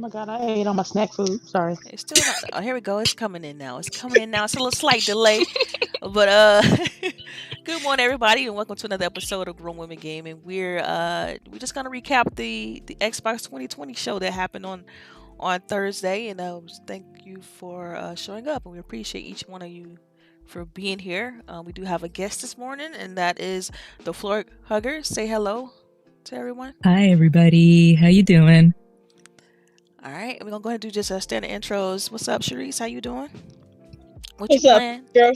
my god, I ate all my snack food. Sorry. It's still not. Oh, here we go. It's coming in now. It's coming in now. It's a little slight delay, but good morning, everybody, and welcome to another episode of Grown Women Gaming. We're just gonna recap the Xbox 2020 show that happened on Thursday, and thank you for showing up, and we appreciate each one of you for being here. We do have a guest this morning, and that is TheFloorHugger. Say hello to everyone. Hi, everybody. How you doing? All right, we're gonna go ahead and do just standard intros. What's up, CHAREECE? How you doing? What's up, girl?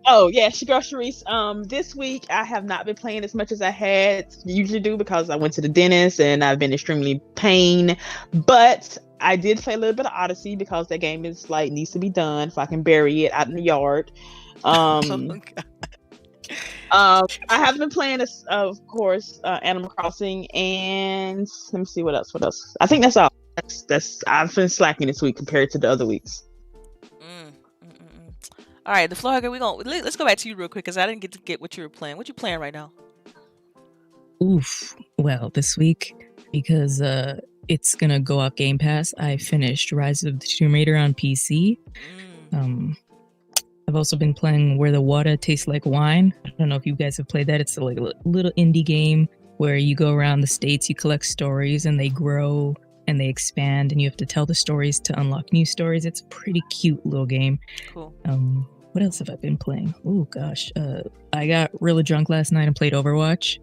Oh yeah, girl CHAREECE. This week I have not been playing as much as I had usually do because I went to the dentist and I've been extremely pain. But I did play a little bit of Odyssey because that game is needs to be done so I can bury it out in the yard. I have been playing, of course, Animal Crossing, and let me see what else. I think that's all. That's I've been slacking this week compared to the other weeks. All right, TheFloorHugger, let's go back to you real quick because I didn't get what you were playing. What you playing right now? Oof. Well, this week, because it's gonna go off Game Pass, I finished Rise of the Tomb Raider on PC. I've also been playing Where the Water Tastes Like Wine. I don't know if you guys have played that. It's a little indie game where you go around the states, you collect stories, and they grow and they expand, and you have to tell the stories to unlock new stories. It's a pretty cute little game. Cool. What else have I been playing? Oh gosh, I got really drunk last night and played Overwatch.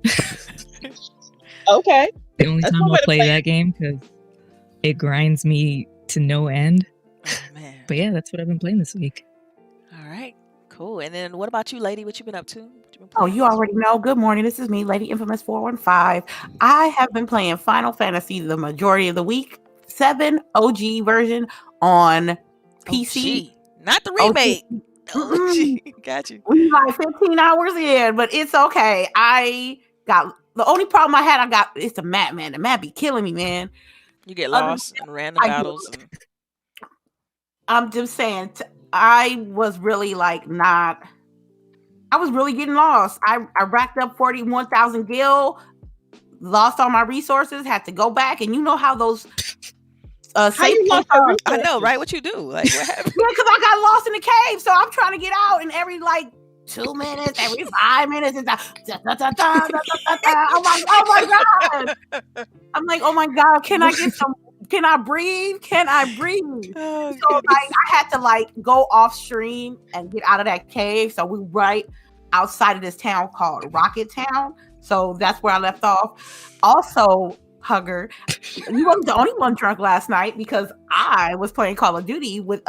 Okay. The only time I'll play that game because it grinds me to no end. Oh man. But yeah, that's what I've been playing this week. All right, cool. And then what about you, lady? What you been up to? Oh, you already know. Good morning. This is me, Lady Infamous 415. I have been playing Final Fantasy the majority of the week. 7 OG version on PC. OG. Not the remake. OG. Got you. We 15 hours in, but it's okay. The only problem I had, it's the map, man. The map be killing me, man. You get lost in random battles. I'm just saying, I was really I was really getting lost. I racked up 41,000 gil, lost all my resources, had to go back, and you know how those I know, right? What you do? Like, what happened? Yeah, because I got lost in the cave, so I'm trying to get out, and every 2 minutes, every 5 minutes, it's oh my god! I'm like, oh my god, can I get some? Can I breathe? Oh, so I had to go off stream and get out of that cave. So we right outside of this town called Rocket Town. So that's where I left off. Also, Hugger, you wasn't the only one drunk last night because I was playing Call of Duty with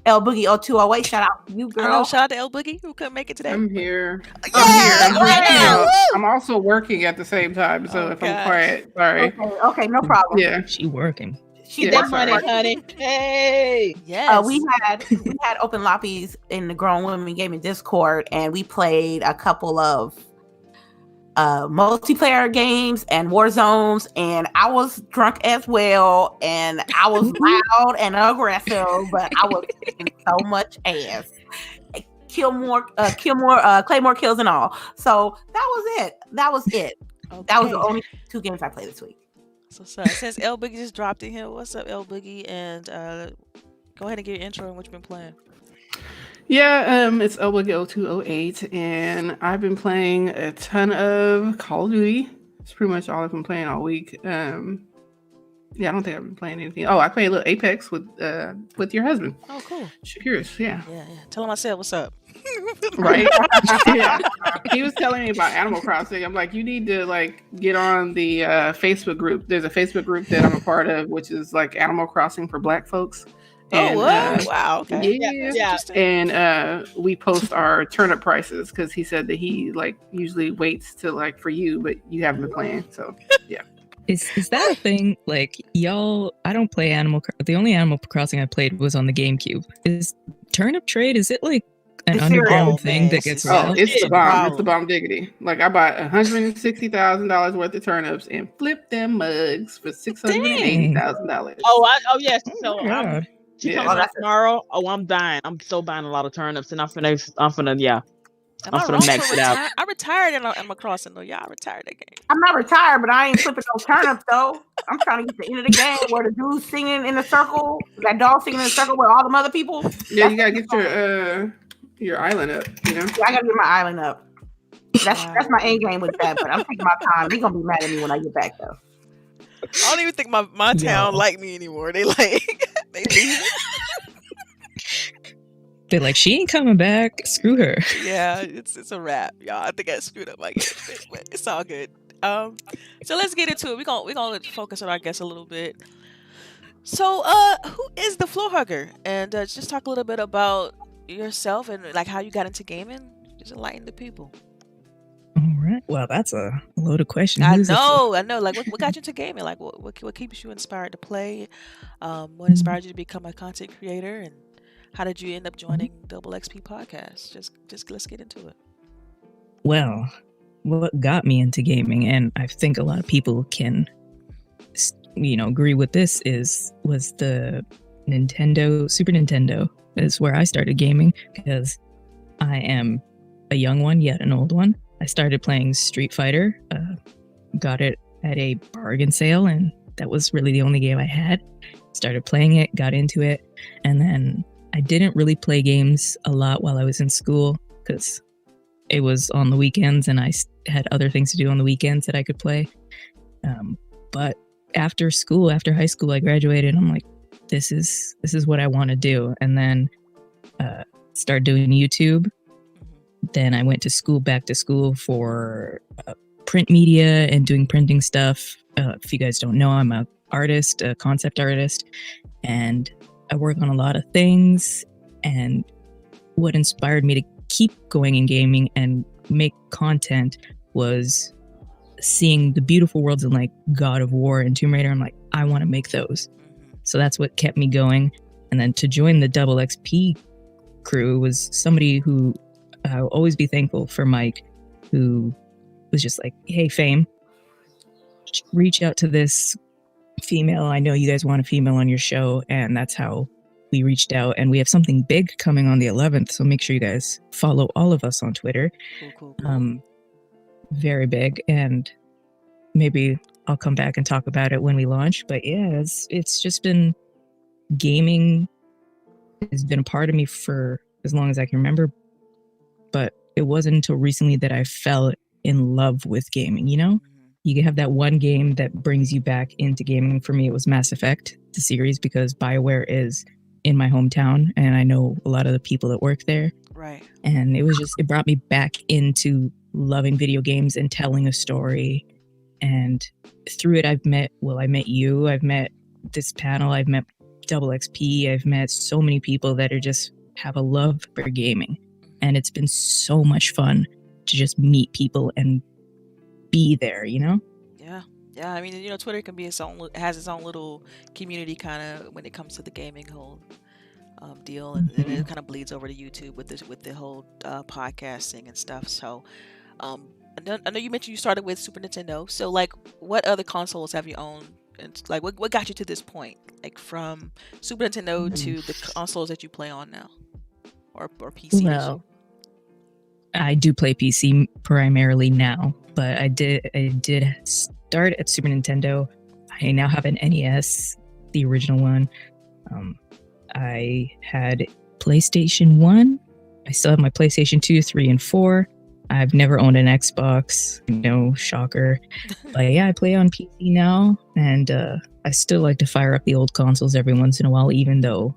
LBOOGIE 0208. Shout out to you, girl. Shout out to LBOOGIE who couldn't make it today. I'm here. Yeah, I'm also working at the same time, so if I'm quiet, sorry. Okay, no problem. Yeah, she working. She that money, honey. Hey, yes. We had open lobbies in the Grown Women Gaming Discord, and we played a couple of multiplayer games and war zones, and I was drunk as well, and I was loud and aggressive, but I was kicking so much ass. Claymore kills and all. So that was it. Okay. That was the only 2 games I played this week. So sorry, since LBOOGIE just dropped in here, what's up, LBOOGIE? And go ahead and get your intro on what you've been playing. Yeah, it's LBOOGIE 0208, and I've been playing a ton of Call of Duty. It's pretty much all I've been playing all week. Yeah, I don't think I've been playing anything. Oh, I played a little Apex with your husband. Oh, cool. CHAREECE, yeah. Yeah. Tell him I said what's up. Right? Yeah. He was telling me about Animal Crossing. I'm like, you need to get on the Facebook group. There's a Facebook group that I'm a part of, which is Animal Crossing for Black folks. And, what? Wow. Okay. Yeah. And we post our turnip prices because he said that he usually waits to for you, but you haven't been playing. So yeah. Is that a thing? Y'all, I don't play the only Animal Crossing I played was on the GameCube. Is turnip trade, is it an underground thing that gets wild? It's the bomb. It's the bomb diggity. I bought $160,000 worth of turnips and flipped them mugs for $680,000. Oh yes. So Yeah. Tomorrow. Oh, I'm dying. I'm so buying a lot of turnips, and I'm finna Am I'm I gonna wrong max for it out. I retired in Animal Crossing though. Yeah, I retired that game. I'm not retired, but I ain't flipping no turnips though. I'm trying to get to the end of the game where the dude's singing in a circle, that dog singing in a circle with all them other people. Yeah, you gotta get your island up, you know? Yeah, I gotta get my island up. That's my end game with that, but I'm taking my time. They're gonna be mad at me when I get back though. I don't even think my town like me anymore. They like they leave. They're like, she ain't coming back. Screw her. Yeah, it's a wrap, y'all. I think I screwed up my game, but it's all good. So let's get into it. We're gonna focus on our guests a little bit. So, who is the TheFloorHugger? And just talk a little bit about yourself and like how you got into gaming. Just enlighten the people. All right. Well, that's a loaded question. I know. Like, what got you into gaming? Like, what keeps you inspired to play? What inspired you to become a content creator? And how did you end up joining Double XP Podcast? Just let's get into it. Well, what got me into gaming, and I think a lot of people can, agree with this, was the Super Nintendo is where I started gaming, because I am a young one yet an old one. I started playing Street Fighter, got it at a bargain sale, and that was really the only game I had. Started playing it, got into it, and then I didn't really play games a lot while I was in school because it was on the weekends and I had other things to do on the weekends that I could play. But after high school, I graduated. I'm like, this is what I want to do. And then started doing YouTube. Then I went to back to school for print media and doing printing stuff. If you guys don't know, I'm an artist, a concept artist, and I work on a lot of things. And what inspired me to keep going in gaming and make content was seeing the beautiful worlds in like God of War and Tomb Raider. I'm like, I want to make those. So that's what kept me going. And then to join the Double XP crew was somebody who I'll always be thankful for, Mike, who was just like, hey, Fame, reach out to this female. I know you guys want a female on your show. And that's how we reached out. And we have something big coming on the 11th. So make sure you guys follow all of us on Twitter. Cool. Very big. And maybe I'll come back and talk about it when we launch. But yeah, it's just been, gaming has been a part of me for as long as I can remember. But it wasn't until recently that I fell in love with gaming, you know? You have that one game that brings you back into gaming. For me, it was Mass Effect, the series, because BioWare is in my hometown and I know a lot of the people that work there. Right. And it brought me back into loving video games and telling a story. And through it, I met you, I've met this panel, I've met Double XP, I've met so many people that have a love for gaming. And it's been so much fun to just meet people and be there, you know? Yeah. I mean, Twitter can be has its own little community kind of when it comes to the gaming whole deal, and it kind of bleeds over to YouTube with the whole podcasting and stuff. So, I know you mentioned you started with Super Nintendo. So, like, what other consoles have you owned? And like, what got you to this point? Like, from Super Nintendo to the consoles that you play on now, or PC? Well, I do play PC primarily now, but I did start at Super Nintendo. I now have an NES, the original one. I had PlayStation 1. I still have my PlayStation 2, 3, and 4. I've never owned an Xbox. No shocker. But yeah, I play on PC now, and I still like to fire up the old consoles every once in a while, even though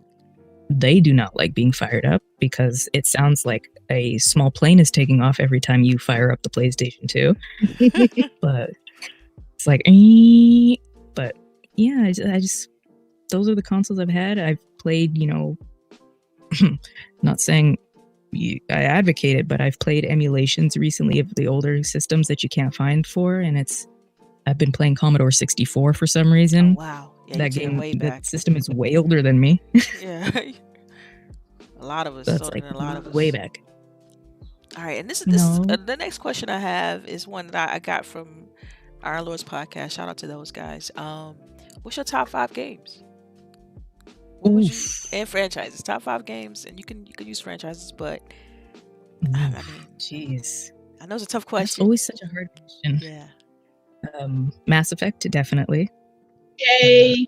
they do not like being fired up, because it sounds like a small plane is taking off every time you fire up the PlayStation 2. But it's like, but yeah, I just those are the consoles I've had. I've played, not saying I advocate it, but I've played emulations recently of the older systems that you can't find for, and I've been playing Commodore 64 for some reason. Oh, wow. Yeah, that game, that system is way older than me. Yeah. A lot of us. That's older like than a lot of us. way back. All right, and this is the next question I have is one that I got from Our Lord's podcast. Shout out to those guys. What's your top 5 games? And franchises. Top 5 games, and you can use franchises, but I mean, jeez. I know it's a tough That's question. always such a hard question. Yeah. Mass Effect, definitely. Yay!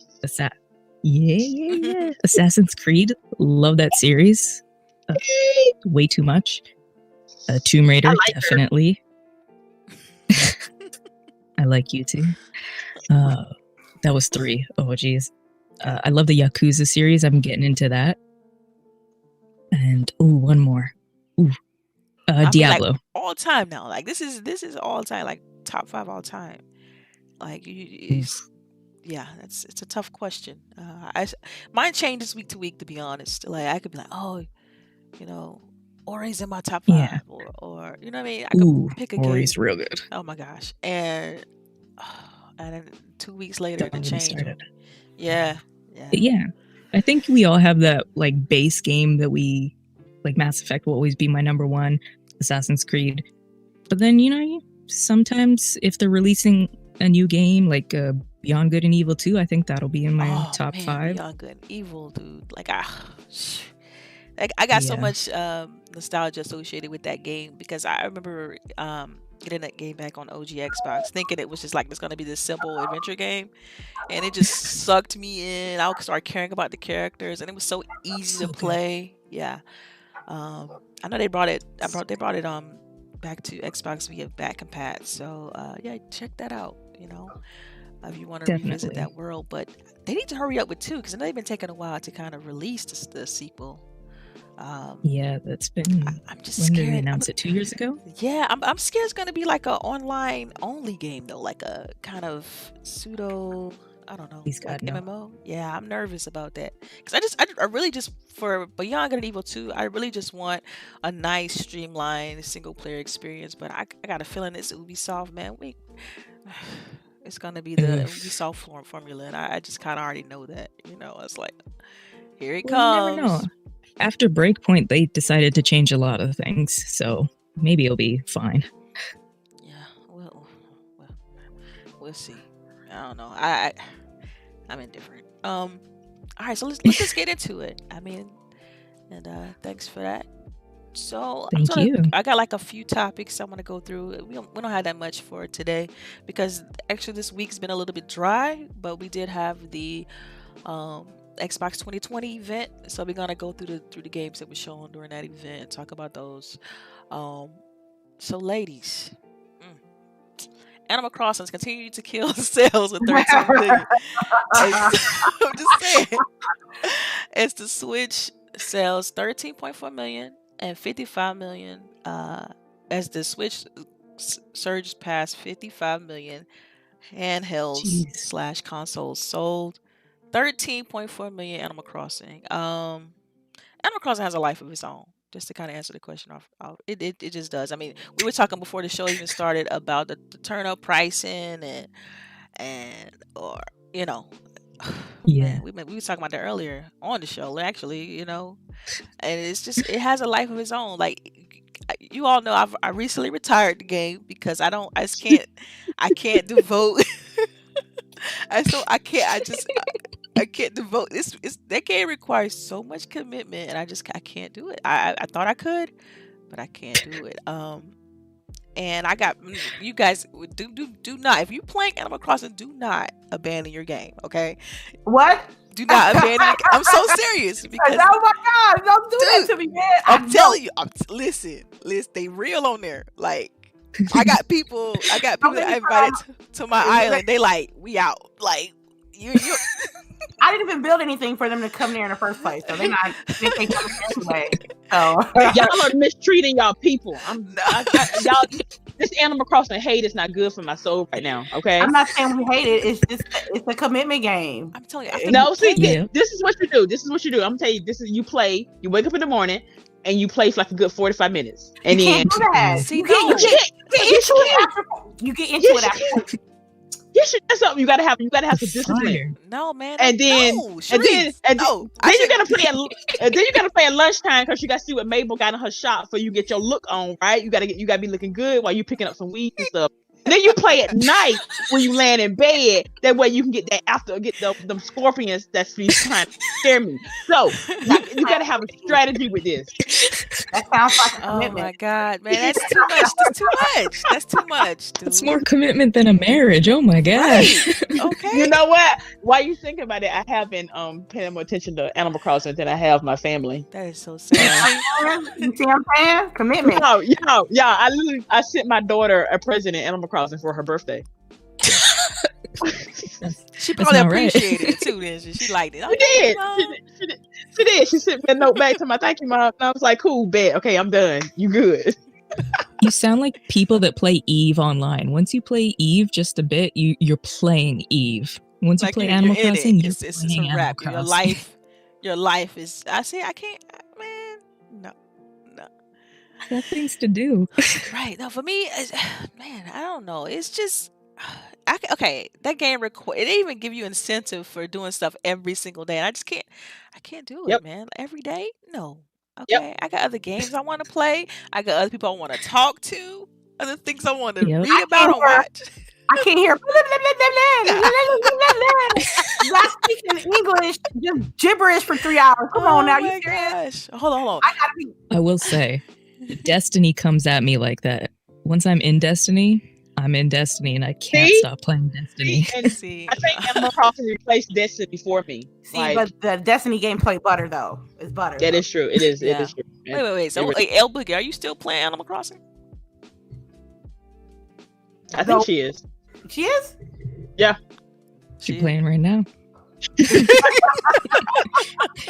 Yeah. Assassin's Creed, love that series. Way too much. Tomb Raider, definitely. I like you too. That was 3. Oh, geez. I love the Yakuza series. I'm getting into that. And one more. Diablo. Mean, like, all time now. Like this is all time. Like top 5 all time. Like it's a tough question. Mine changes week to week, to be honest. Like I could be like, oh, Ori's in my top 5, yeah. or you know what I mean. I could pick a Ori's game. Real good. Oh my gosh, and then 2 weeks later it changed. Yeah. I think we all have that like base game that we like. Mass Effect will always be my number 1. Assassin's Creed, but then sometimes if they're releasing a new game like Beyond Good and Evil 2, I think that'll be in my top 5. Beyond Good and Evil, dude. Like I got so much nostalgia associated with that game, because I remember getting that game back on OG Xbox, thinking it was just like it's gonna be this simple adventure game, and it just sucked me in. I started caring about the characters, and it was so easy to play. Yeah, I know they brought it. They brought it back to Xbox via back compat. So check that out. If you want to revisit that world, but they need to hurry up with 2, because I know they've been taking a while to kind of release the sequel. That's been. I'm just when scared. did they announce it? 2 years ago? Yeah, I'm scared it's gonna be like a online only game though, like a kind of pseudo. I don't know. Like MMO. Yeah, I'm nervous about that, because I really just, for Beyond Good and Evil 2, I really just want a nice streamlined single player experience. But I got a feeling it's Ubisoft, man. It's gonna be the Ubisoft formula, and I just kind of already know that. It's like, here it comes. You never know. After Breakpoint, they decided to change a lot of things, so maybe it'll be fine. Yeah, we'll see. I don't know. I'm indifferent. All right, so let's just get into it. I mean, and thanks for that. So Thank you. I got like a few topics I want to go through. We don't have that much for today, because actually this week's been a little bit dry, but we did have the Xbox 2020 event, so we're gonna go through the games that were shown during that event and talk about those. So ladies, Animal Crossing's continue to kill sales with 13 million. I'm just saying, as the Switch sells 13.4 million and 55 million, as the Switch surged past 55 million handhelds / consoles sold. 13.4 million Animal Crossing. Animal Crossing has a life of its own. Just to kind of answer the question off, it just does. I mean, we were talking before the show even started about the turn up pricing yeah. We were talking about that earlier on the show, actually, and it's just, it has a life of its own. Like, you all know, I recently retired the game because I can't devote. I can't devote this. That game requires so much commitment, and I can't do it. I thought I could, but I can't do it. And I got, you guys do not, if you playing Animal Crossing, do not abandon your game. Okay? What? Do not abandon. I'm so serious, because oh my God, don't do that to me, man. I'm telling you. Listen, they real on there. Like, I got people that I invited to my island. They like, we out. Like, you. I didn't even build anything for them to come there in the first place, so they come anyway. So y'all are mistreating y'all people. Y'all. This Animal Crossing hate is not good for my soul right now. Okay, I'm not saying we hate it. It's a commitment game. I'm telling you. No, see, this is what you do. I'm gonna tell you. This is, you play. You wake up in the morning and you play for like a good 45 minutes, and you then can't do that. See, you get into it after. You should. That's something you gotta have. You gotta have some discipline. No, man. And then you gotta play at lunchtime, because you gotta see what Mabel got in her shop for you get your look on, right? You gotta be looking good while you picking up some weeds and stuff. And then you play at night when you land in bed. That way you can get them scorpions that's trying to scare me. So you gotta have a strategy with this. That sounds like a Oh commitment. my God, man, that's too much. That's too much. That's too much, dude. It's more commitment than a marriage. Oh my God. Right. Okay. You know what? While you think about it, I have been paying more attention to Animal Crossing than I have my family. That is so sad. You see what I'm saying? Commitment. I sent my daughter a present in Animal Crossing for her birthday. She probably not right. appreciated it too. Then she liked it. She did. She sent me a note back to my thank you, Mom. And I was like, cool, bet. Okay, I'm done. You good. You sound like people that play Eve online. Once you play Eve just a bit, you're playing Eve. Once you play Animal Crossing, you're playing a wrap. Animal Crossing. Your life is. I can't, man. No. I got things to do. Right. No, for me, man, I don't know. It's just. That game it even give you incentive for doing stuff every single day. And I just can't. I can't do it, man. Every day, no. Okay, I got other games I want to play. I got other people I want to talk to. Other things I want to read about or watch. I can't hear. Y'all speaking English, just gibberish for 3 hours. Come on now, you serious? Hold on. I will say, Destiny comes at me like that. Once I'm in Destiny, I'm in Destiny, and I can't stop playing Destiny. I think Animal Crossing replaced Destiny for me. But the Destiny gameplay butter though. It's butter. That is true. It is. It is true. Wait. So, LBOOGIE, are you still playing Animal Crossing? I think she is. She is? Yeah. She's playing right now.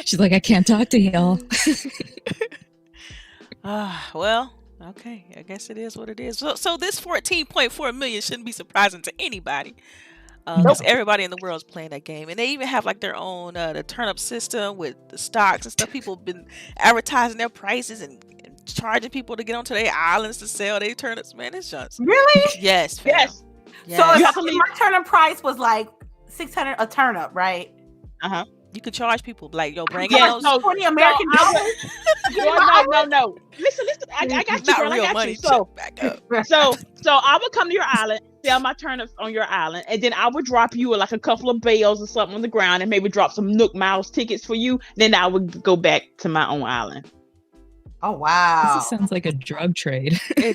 She's like, I can't talk to y'all. Well, okay. I guess it is what it is. So this 14.4 million shouldn't be surprising to anybody. Because everybody in the world is playing that game. And they even have like their own the turn-up system with the stocks and stuff. People have been advertising their prices and charging people to get onto their islands to sell their turnips. Man, it's just... Really? Yes, fam. Yes. So if my turnip price was like $600 a turnip, right? You could charge people like, yo, bring those 20 American dollars. No. Listen. I got you, girl. I got money. you. So I would come to your island, sell my turnips on your island, and then I would drop you like a couple of bales or something on the ground, and maybe drop some Nook Miles tickets for you. Then I would go back to my own island. Oh wow! This sounds like a drug trade. Hey,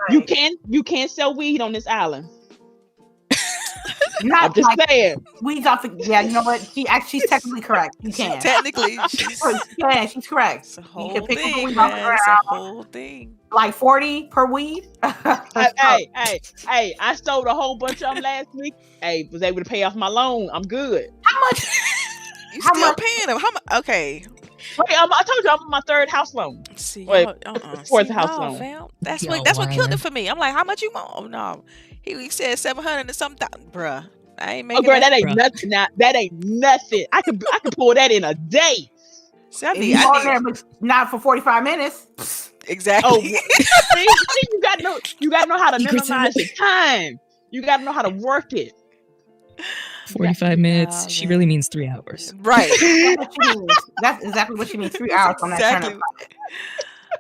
you can sell weed on this island. I'm just saying. Weeds off. You know what? She's technically correct. You can. Technically, she's correct. It's a whole thing, man. It's a whole thing. Like 40 per weed. Hey! I sold a whole bunch of them last week. Hey, was able to pay off my loan. I'm good. How much? You still paying them? How much? Okay. Wait, I told you I'm on my third house loan. Fourth house loan. Fam. That's what killed it for me. I'm like, how much you want? Oh no, he said 700 and something. Bruh, I ain't making. Oh, girl, that ain't nothing. Now that ain't nothing. I can pull that in a day. See, I need not for 45 minutes. Exactly. Oh, you gotta know how to minimize your time. You gotta know how to work it. 45 minutes. She really means 3 hours. Right. That's exactly what she means. 3 hours on that turnip.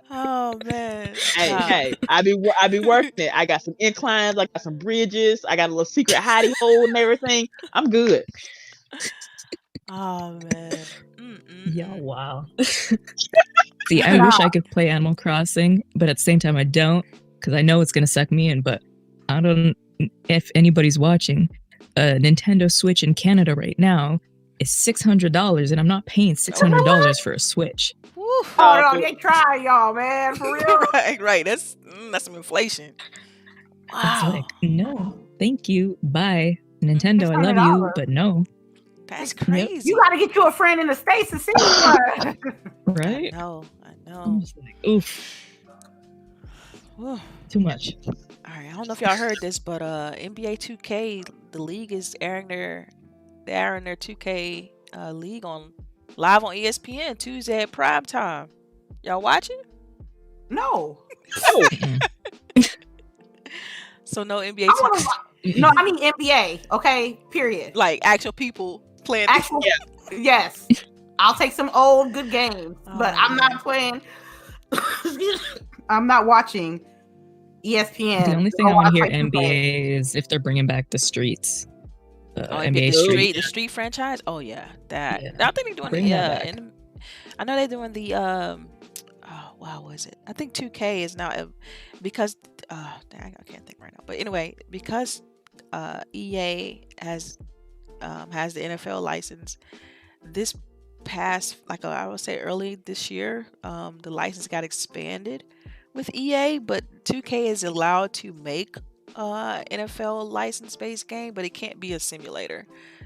Oh man. Hey, I be working it. I got some inclines, I got some bridges, I got a little secret hidey hole and everything. I'm good. Oh man. Yeah, wow. See, I wish I could play Animal Crossing, but at the same time I don't, because I know it's gonna suck me in, but I don't if anybody's watching. A Nintendo Switch in Canada right now is $600, and I'm not paying $600 for a Switch. Oh no, they try, y'all, man, for real. right. That's some inflation. Wow. It's like, no, thank you, bye, Nintendo. I love you, but no. That's crazy. You gotta get you a friend in the States to see one. Right? I know. I'm just like, oof. Too much. All right, I don't know if y'all heard this, but NBA 2K, the league is airing their 2K league live on ESPN Tuesday at prime time. Y'all watching? No. So no NBA 2K. No, I mean NBA. Okay, period. Like actual people playing. Yes. I'll take some old good games, but I'm not playing. I'm not watching ESPN. The only thing I want to hear NBA is if they're bringing back the Streets. NBA the Street franchise. Oh yeah, that. I think they're doing I know they're doing the Wow, was it? I think 2K is now because dang, I can't think right now. But anyway, because EA has the NFL license, this past I would say early this year, the license got expanded with EA, but 2K is allowed to make NFL license-based game, but it can't be a simulator.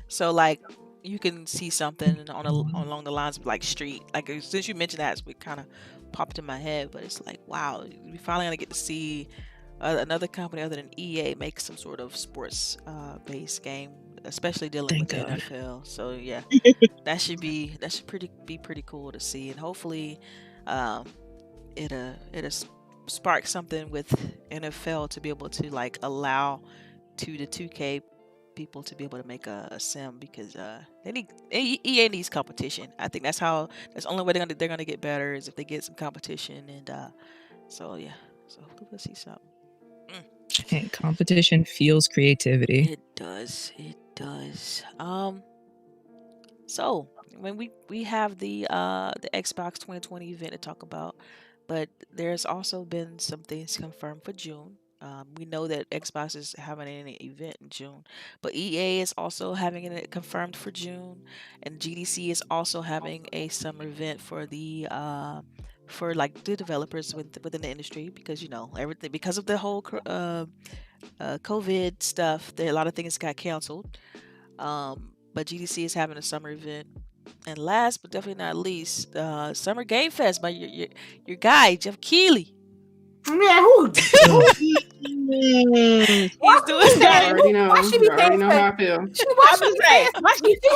So like you can see something along the lines of like Street. Like since you mentioned that, it kind of popped in my head. But it's like, wow, we finally gonna get to see another company other than EA make some sort of sports based game, especially dealing with the NFL. So yeah, that should be pretty cool to see, and hopefully it'll spark something with NFL to be able to like allow the 2K people to be able to make a sim, because EA needs competition. I think that's the only way they're gonna get better is if they get some competition, and so yeah, so we'll see something. Hey, competition fuels creativity. It does. So when we have the Xbox 2020 event to talk about, but there's also been some things confirmed for June. We know that Xbox is having an event in June, but EA is also having it confirmed for June, and GDC is also having a summer event for the for like the developers within the industry, because everything, because of the whole COVID stuff, a lot of things got canceled. But GDC is having a summer event. And last but definitely not least, Summer Game Fest by your guy Jeff Keighley. Man, who? He's doing that. I already know. Why she be I already know how I feel. You see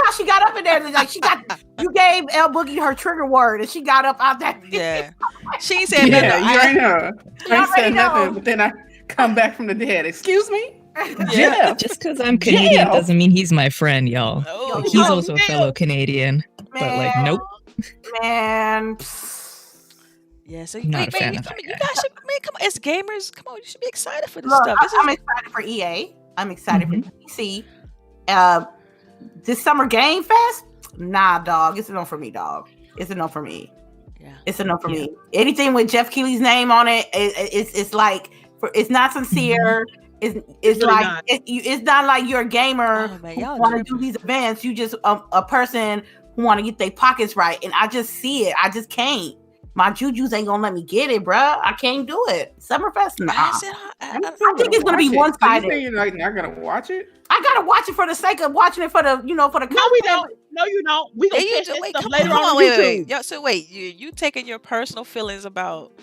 how she got up in there? Like you gave LBOOGIE her trigger word, and she got up out that. Yeah, she said Yeah, nothing. you already know. I said know. nothing, but then I come back from the dead. Excuse me? Yeah. Just because I'm Canadian doesn't mean he's my friend, y'all. Oh, He's also a fellow Canadian, but like, nope. Man. Yeah, so Not a fan of that you guys should, come on, as gamers, come on, you should be excited for this Look, stuff. I'm excited for EA. I'm excited for DC. This Summer Game Fest? Nah, dog. It's a no for me, dog. It's a no for me. Yeah, it's a no for me. Anything with Jeff Keighley's name on it, it's like it's not sincere. It's really like not. It's not like you're a gamer who want to do these events. You just a person who want to get their pockets right, and I just see it. I just can't. My jujus ain't gonna let me get it, bruh. I can't do it. Summerfest, nah. I think it's gonna be one-sided. You're like not gonna watch it? I gotta watch it for the sake of watching it for the content. No, we don't. No, you don't. We gonna catch this stuff later on YouTube. Wait. Yo, so wait, you taking your personal feelings about?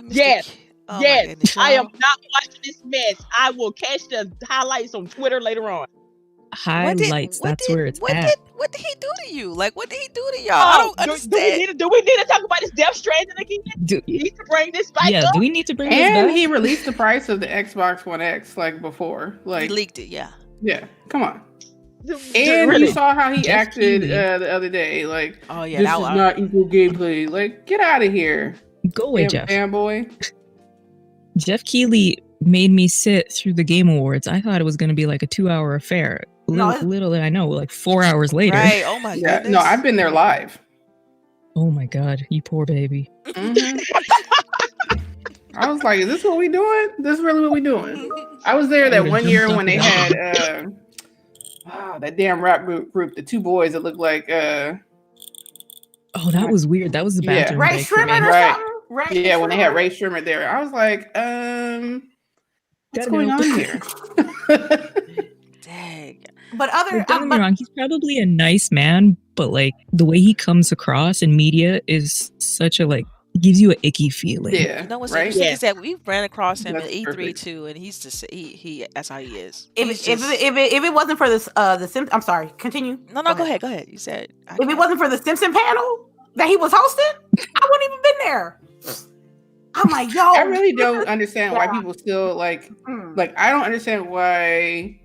Yes. Oh yes, I am not watching this mess. I will catch the highlights on Twitter later on. Highlights, that's where it's at. What did he do to you? Like, what did he do to y'all? I don't understand. Do we need to talk about this Death Stranding again? Do we need to bring this back up? Do we need to bring this back? And he released the price of the Xbox One X like before. Like he leaked it, yeah. Yeah, come on. And you saw how he acted the other day. Like, oh yeah, this is not equal gameplay. Like, get out of here. Go away, Jeff. Fanboy. Jeff Keighley made me sit through the Game Awards. I thought it was going to be like a 2-hour affair. Little did I know, like 4 hours later. Right. Oh my god. No, I've been there live. Oh my god, you poor baby. Mm-hmm. I was like, is this what we doing? This is really what we doing? I was there that one year when they had that damn rap group, the two boys that looked like oh, that was weird. That was the bathroom. Ray Shrimmer or something? Yeah, when they had Ray Shrimmer there, I was like, what's going on here? Dang. But don't get me wrong, he's probably a nice man, but like the way he comes across in media is such a gives you an icky feeling. Yeah. You know what's right? interesting is that we ran across him That's at E3 perfect. too, and he's just he that's how he is. If it wasn't for this the Simpsons, I'm sorry. Continue. No, go ahead. You said if it wasn't for the Simpson panel that he was hosting, I wouldn't even been there. I'm like, yo, I really don't understand why people still like I don't understand why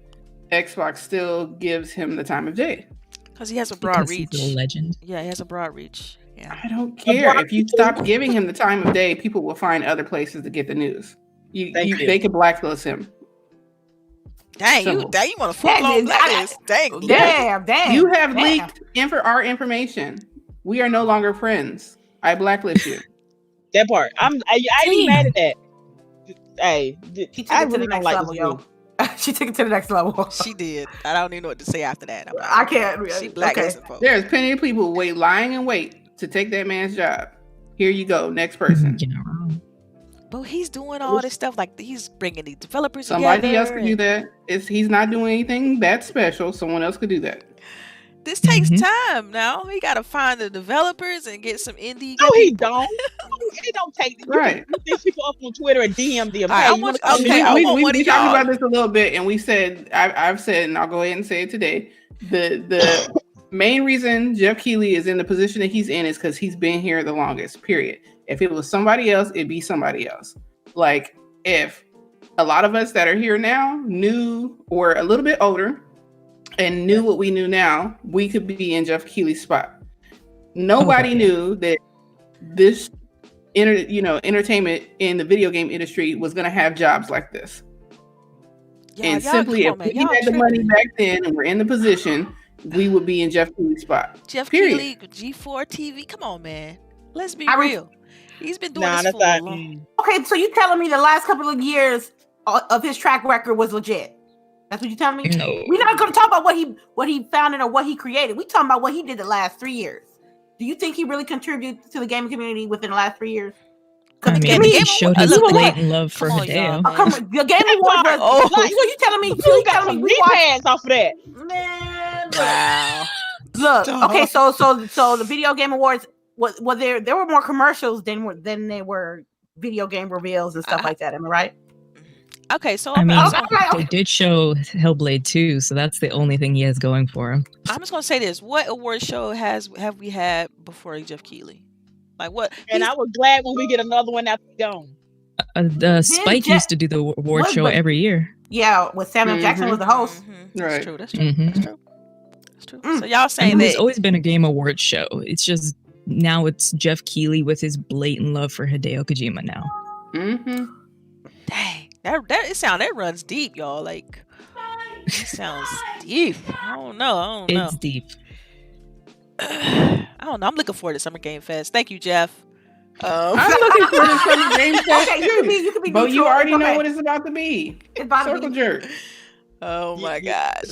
Xbox still gives him the time of day. Because he has a broad reach. He's a legend. Yeah, he has a broad reach. Yeah. I don't care. If you stop giving him the time of day, people will find other places to get the news. They can blacklist him. Dang, you want to full blown blacklist. Dang. Damn. You have leaked our information. We are no longer friends. I blacklist you. That part. I ain't mad at that. Hey, I really don't like this yo. She took it to the next level. She did. I don't even know what to say after that. I can't. She blacklisted folks. There's plenty of people lying in wait to take that man's job. Here you go, next person. But he's doing all this stuff, like he's bringing the developers Somebody together. else could do that. He's not doing anything that special. Someone else could do that. This takes time now. He got to find the developers and get some indie. No, he don't. It don't take. Right. These people up on Twitter and DM them. We talked about this a little bit, and we said, I've said, and I'll go ahead and say it today. The main reason Jeff Keighley is in the position that he's in is because he's been here the longest. Period. If it was somebody else, it'd be somebody else. Like if a lot of us that are here now knew, or a little bit older, and knew what we knew now, we could be in Jeff Keighley's spot. Nobody knew that this entertainment in the video game industry was going to have jobs like this. And simply, if we had the money back then and we're in the position, we would be in Jeff Keighley's spot. Jeff Keighley, G4 TV. Come on, man. Let's be real. He's been doing this for a long. Okay, so you telling me the last couple of years of his track record was legit? That's what you telling me? No. We're not going to talk about what he founded or what he created. We talking about what he did the last 3 years. Do you think he really contributed to the gaming community within the last 3 years? I mean, he showed his blatant love for Hideo. The Game Awards was. You telling me? You got some knee pads off of that. Man, wow. Look, okay, so the Video Game Awards was there were more commercials than they were video game reveals and stuff like that. Am I right? Okay, so they did show Hellblade 2, so that's the only thing he has going for him. I'm just gonna say this: what award show have we had before Jeff Keighley? Like what? And I was glad when we get another one after gone. Spike used to do the award show every year. Yeah, with Samuel Jackson was the host. Right. That's true. That's true. So y'all saying there's always been a game award show. It's just now it's Jeff Keighley with his blatant love for Hideo Kojima now. Dang. That runs deep, y'all. Like, it sounds deep. I don't know. It's deep. I don't know. I'm looking forward to Summer Game Fest. Thank you, Jeff. I'm looking forward to Summer Game Fest. Okay, you can be but you already know what it's about to be. It's about Circle jerk. Oh my gosh!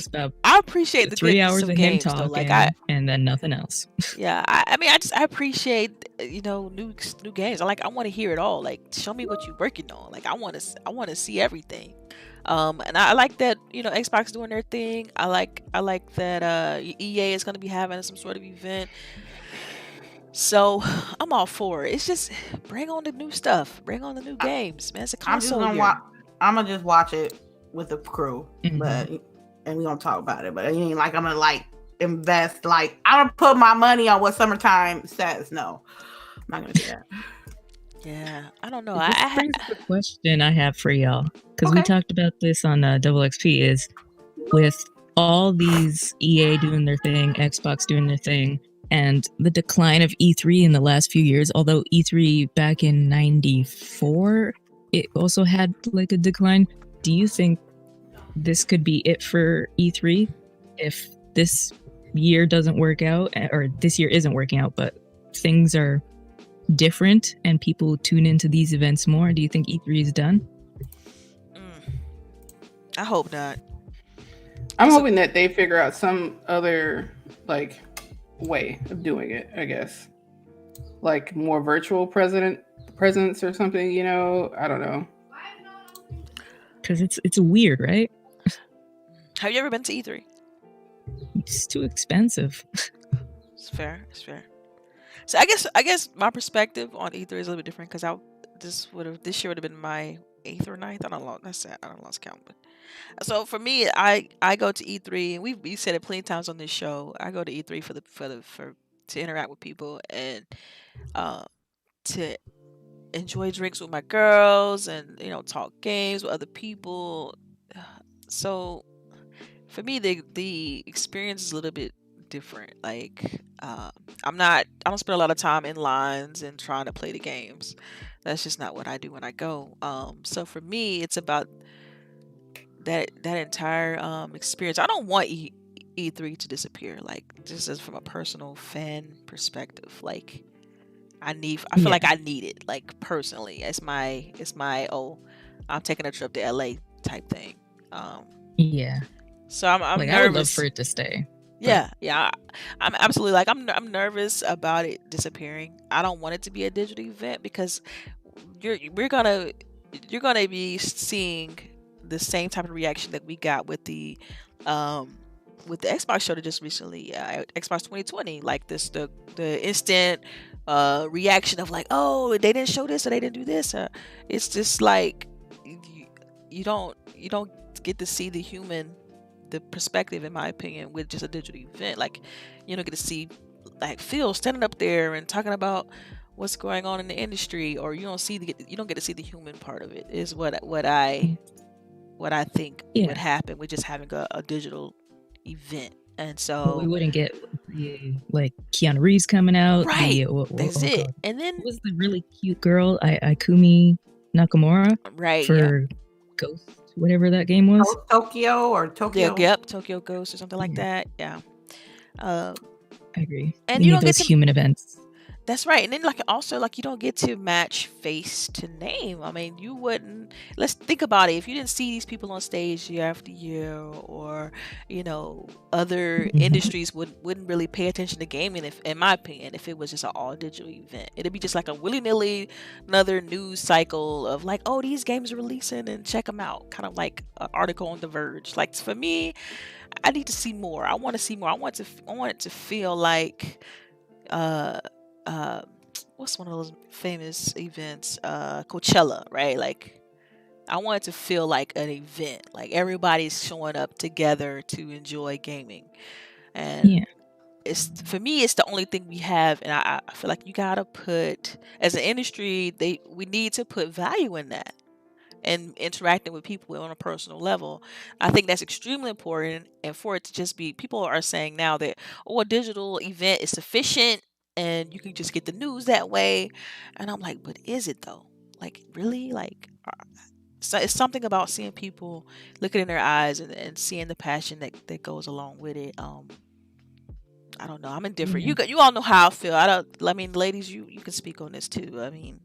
I appreciate the 3 hours of him games, talking, like and then nothing else. Yeah, I appreciate new games. I want to hear it all. Like, show me what you're working on. Like, I want to see everything. And I like that Xbox doing their thing. I like that EA is going to be having some sort of event. So I'm all for it. It's just bring on the new stuff, bring on the new games, man. It's a console. I'm gonna just watch it with the crew, and we gonna talk about it. But it ain't like I'm gonna invest. Like I'm gonna put my money on what Summertime says. No, I'm not gonna do that. Yeah, I don't know. This brings the question I have for y'all, because we talked about this on Double XP. Is with all these EA doing their thing, Xbox doing their thing, and the decline of E3 in the last few years. Although E3 back in '94, it also had a decline. Do you think this could be it for E3 if this year doesn't work out, or this year isn't working out, but things are different and people tune into these events more? Do you think E3 is done? I hope not. I'm hoping that they figure out some other way of doing it, I guess. Like more virtual presence or something, I don't know. Because it's weird, right? Have you ever been to E3? It's too expensive. It's fair. So I guess my perspective on E3 is a little bit different because this year would have been my 8th or 9th. I don't lost count. But so for me, I go to E3 and we said it plenty of times on this show. I go to E3 for to interact with people and to enjoy drinks with my girls and talk games with other people. So for me, the experience is a little bit different. Like I don't spend a lot of time in lines and trying to play the games. That's just not what I do when I go. So for me, it's about that entire experience. I don't want E3 to disappear. Like just as from a personal fan perspective, like I feel like I need it, like personally. It's my I'm taking a trip to LA type thing. Yeah. So I'm like nervous. I would love for it to stay. Yeah, I'm absolutely like I'm nervous about it disappearing. I don't want it to be a digital event because you're gonna be seeing the same type of reaction that we got with the Xbox show that just recently Xbox 2020, like the instant reaction of like, oh, they didn't show this or they didn't do this. It's just like you don't get to see the perspective, in my opinion, with just a digital event. Like, you don't get to see like Phil standing up there and talking about what's going on in the industry, or you don't get to see the human part of it. Is what I think would happen with just having a digital event. And so we wouldn't get like Keanu Reeves coming out, right? That's it. God. And then who was the really cute girl, Ikumi Nakamura, right? For Ghost, whatever that game was. Tokyo. Yep, Tokyo Ghost or something like that. Yeah. I agree. And we you need don't those get human events. That's right. And then also you don't get to match face to name. I mean, you wouldn't. Let's think about it. If you didn't see these people on stage year after year, or other industries wouldn't really pay attention to gaming, if, in my opinion, if it was just an all digital event. It'd be just like a willy-nilly another news cycle of like, oh, these games are releasing and check them out. Kind of like an article on The Verge. Like, for me, I need to see more. I want to see more. I want it to feel like what's one of those famous events, Coachella, right? Like, I want it to feel like an event, like everybody's showing up together to enjoy gaming. And it's, for me, it's the only thing we have, and I feel like you gotta put, as an industry, we need to put value in that and interacting with people on a personal level. I think that's extremely important. And for it to just be, people are saying now that, oh, a digital event is sufficient and you can just get the news that way. And I'm like, but is it though? Like, really? Like, so it's something about seeing people, looking in their eyes and seeing the passion that goes along with it. I don't know. I'm indifferent. You all know how I feel. I mean, ladies, you can speak on this too. I mean,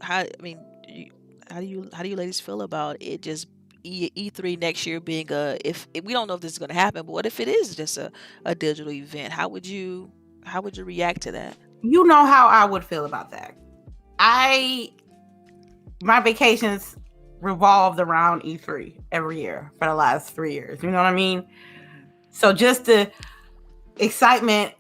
how do you ladies feel about it just E3 next year being if we don't know if this is going to happen, but what if it is just a digital event? How would you react to that? You know how I would feel about that. My vacations revolved around E3 every year for the last 3 years. You know what I mean? So just the excitement,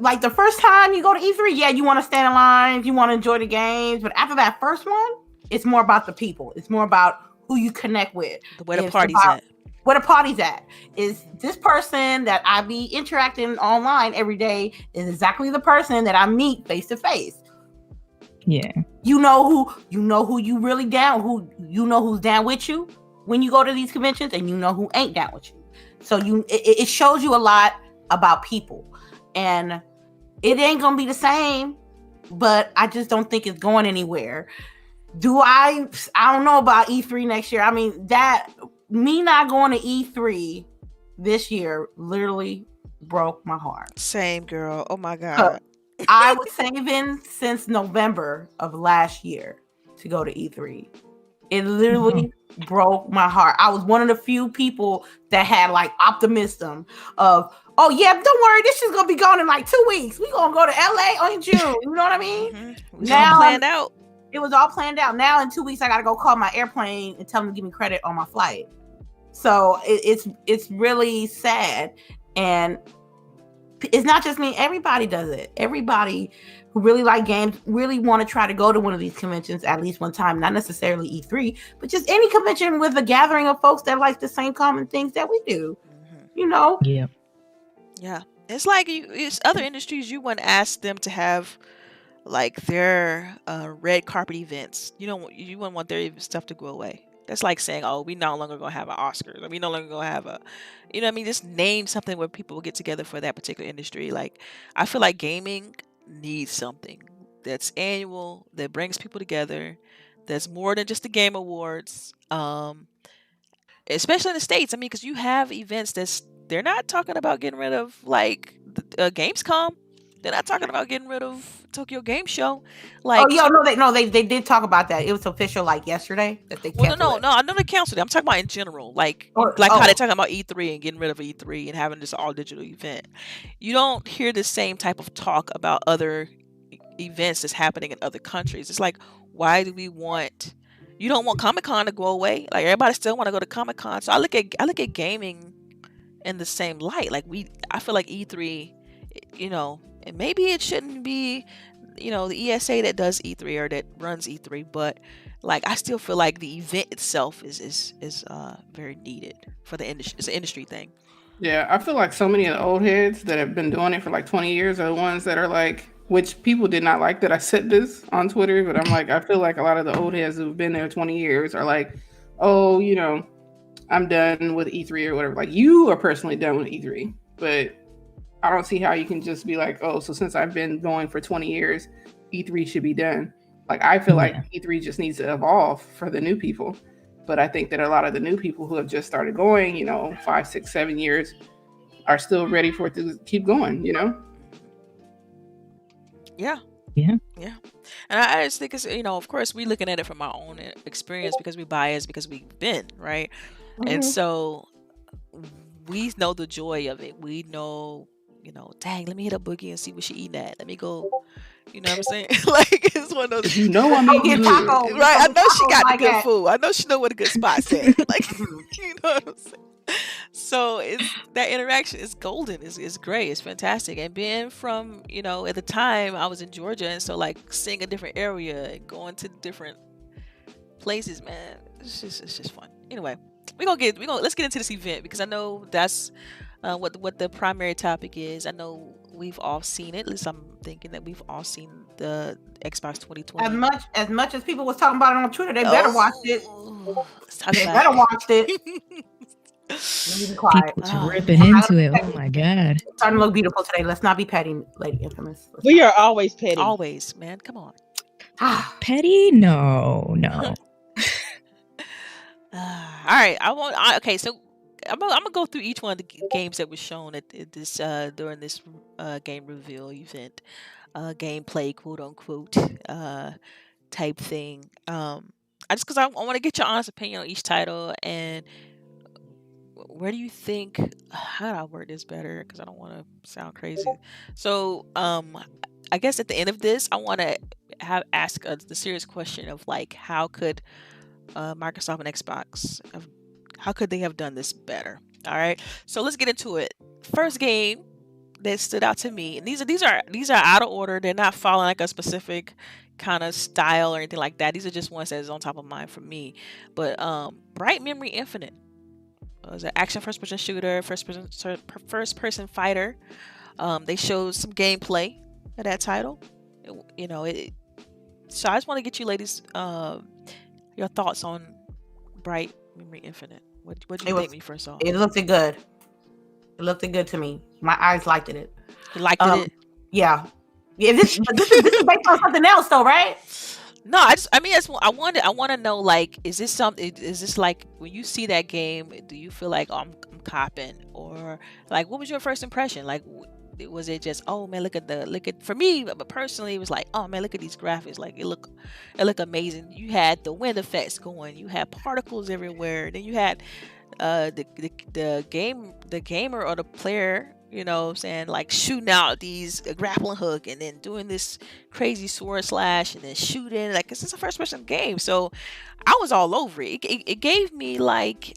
like the first time you go to E3, you want to stand in lines, you want to enjoy the games, but after that first one, it's more about the people. It's more about who you connect with. Where the party's at. Where the party's at. Is this person that I be interacting online every day is exactly the person that I meet face to face. Yeah. You know who you really down, who's down with you when you go to these conventions, and you know who ain't down with you. So it shows you a lot about people. And it ain't gonna be the same, but I just don't think it's going anywhere. I don't know about E3 next year. I mean, that me not going to E3 this year literally broke my heart. Same, girl. Oh my God. I was saving since November of last year to go to E3. It literally broke my heart. I was one of the few people that had like optimism of, oh yeah, don't worry, this is gonna be gone in like 2 weeks. We gonna go to LA in June. You know what I mean? Now planned out. It was all planned out. Now in 2 weeks, I gotta go call my airplane and tell them to give me credit on my flight. So it's really sad, and it's not just me. Everybody does it. Everybody who really like games really want to try to go to one of these conventions at least one time. Not necessarily E3, but just any convention with a gathering of folks that like the same common things that we do. You know? Yeah. Yeah. It's like it's other industries. You wouldn't ask them to have like their red carpet events. You wouldn't want their stuff to go away. That's like saying, oh, we no longer gonna have an Oscars, or we no longer gonna have a, you know what I mean? Just name something where people will get together for that particular industry. Like, I feel like gaming needs something that's annual, that brings people together, that's more than just the Game Awards. Especially in the States. I mean, because you have events they're not talking about getting rid of, like Gamescom. They're not talking about getting rid of Tokyo Game Show. They did talk about that. It was official like yesterday that they canceled no, I know they canceled it. I'm talking about in general, how they're talking about E3 and getting rid of E3 and having this all digital event. You don't hear the same type of talk about other events that's happening in other countries. It's like, why do we want? You don't want Comic-Con to go away. Like everybody still want to go to Comic-Con. So I look at gaming in the same light. Like I feel like E3, and maybe it shouldn't be, the ESA that does E3 or that runs E3, but like I still feel like the event itself is very needed for the industry. It's an industry thing. Yeah, I feel like so many of the old heads that have been doing it for like 20 years are the ones that are like, which people did not like that I said this on Twitter, but I'm like, I feel like a lot of the old heads who've been there 20 years are like, oh, I'm done with E3 or whatever. Like, you are personally done with E3, but I don't see how you can just be like, oh, so since I've been going for 20 years, E3 should be done. Like, I feel like E3 just needs to evolve for the new people. But I think that a lot of the new people who have just started going, 5, 6, 7 years are still ready for it to keep going, Yeah. Yeah. Yeah. And I just think it's, of course, we're looking at it from our own experience because we biased because we've been, right? Mm-hmm. And so we know the joy of it. We know, dang, let me hit up Boogie and see what she eating at. Let me go, you know what I'm saying? Like, it's one of those. I'm eating tacos. Right. I know she got the good food. I know she know what a good spot's at. Like, you know what I'm saying? So that interaction is golden. It's great. It's fantastic. And being from, at the time I was in Georgia, and so like seeing a different area and going to different places, man, it's just fun. Anyway, let's get into this event because I know that's what the primary topic is. I know we've all seen it. At least I'm thinking that we've all seen the Xbox 2020. As much as people was talking about it on Twitter, they better watch it. They better watch it. Let me be quiet. People ripping into it. Oh my god. It's starting to look beautiful today. Let's not be petty, Lady Infamous. We are always petty. Always, man. Come on. Petty? No. All right. Okay, so I'm gonna go through each one of the games that was shown at this during this game reveal event, gameplay, quote unquote, type thing. Because I want to get your honest opinion on each title and where do you think? How do I word this better? Because I don't want to sound crazy. So, I guess at the end of this, I want to ask the serious question of like, how could Microsoft and Xbox how could they have done this better? All right, so let's get into it. First game that stood out to me, and these are out of order. They're not following like a specific kind of style or anything like that. These are just ones that's on top of mind for me. But Bright Memory Infinite. It was an action first-person shooter, first-person fighter. They showed some gameplay of that title. So I just want to get you ladies your thoughts on Bright Memory Infinite. What do you think when you first saw it? It looked good. It looked good to me. My eyes liked it. You liked it? Yeah. This is based on something else, though, right? No, I want to know, like, is this like when you see that game, do you feel like, oh, I'm copping, or like, what was your first impression? Like, was it just, oh man, look at for me, but personally, it was like, oh man, look at these graphics, like it look amazing. You had the wind effects going, you had particles everywhere, then you had the gamer or the player, saying like shooting out these grappling hook and then doing this crazy sword slash and then shooting, like it's a first person game. So I was all over it. It gave me like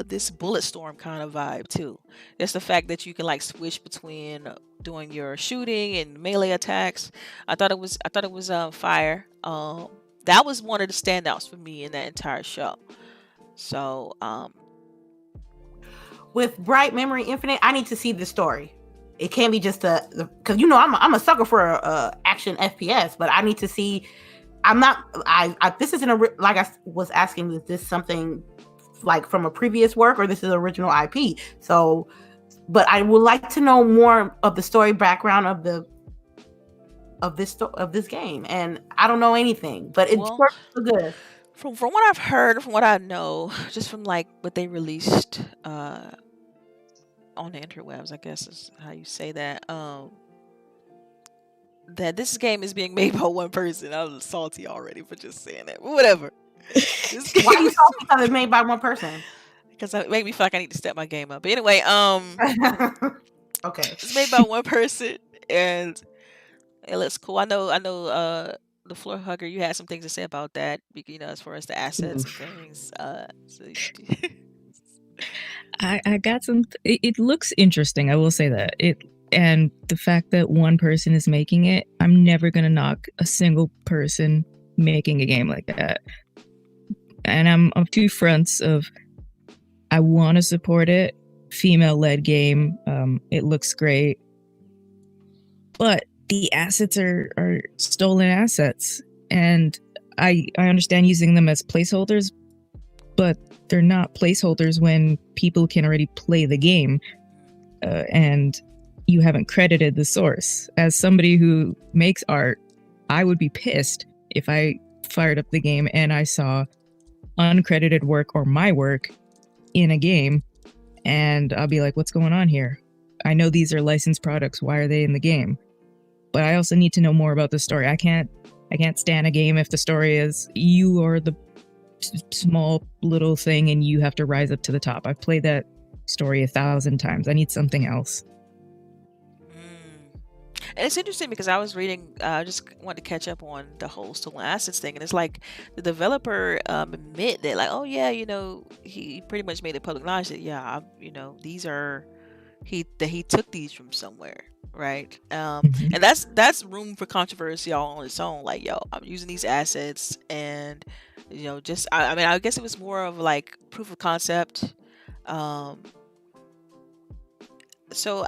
this Bulletstorm kind of vibe too. Just the fact that you can like switch between doing your shooting and melee attacks. I thought it was fire. That was one of the standouts for me in that entire show. So with Bright Memory Infinite, I need to see the story. It can't be just because I'm a sucker for action FPS, but I need to see. This isn't like I was asking. Is this something like from a previous work, or this is original IP? So, but I would like to know more of the story background of this game, and I don't know anything, but it's so good. From what I've heard, from what I know, just from like what they released on the interwebs, I guess is how you say that. that this game is being made by one person. I'm salty already for just saying that, but whatever. Why are you salty because it's made by one person? Because it made me feel like I need to step my game up. But anyway, okay, it's made by one person and it looks cool. I know. TheFloorHugger, you had some things to say about that, as far as the assets and things. I got some. It looks interesting. I will say that and the fact that one person is making it, I'm never gonna knock a single person making a game like that. And I'm on two fronts of, I want to support it. Female-led game. It looks great, but the assets are stolen assets, and I understand using them as placeholders, but they're not placeholders when people can already play the game, and you haven't credited the source. As somebody who makes art, I would be pissed if I fired up the game and I saw uncredited work or my work in a game, and I'll be like, what's going on here? I know these are licensed products. Why are they in the game? But I also need to know more about the story. I can't stand a game if the story is you are the small little thing and you have to rise up to the top. I've played that story 1,000 times. I need something else. And it's interesting because I was reading, I just wanted to catch up on the whole stolen assets thing, and it's like the developer admit that, like, oh yeah, he pretty much made it public knowledge that these are he took these from somewhere, right? And that's room for controversy all on its own. Like, yo, I'm using these assets, and I guess it was more of like proof of concept. So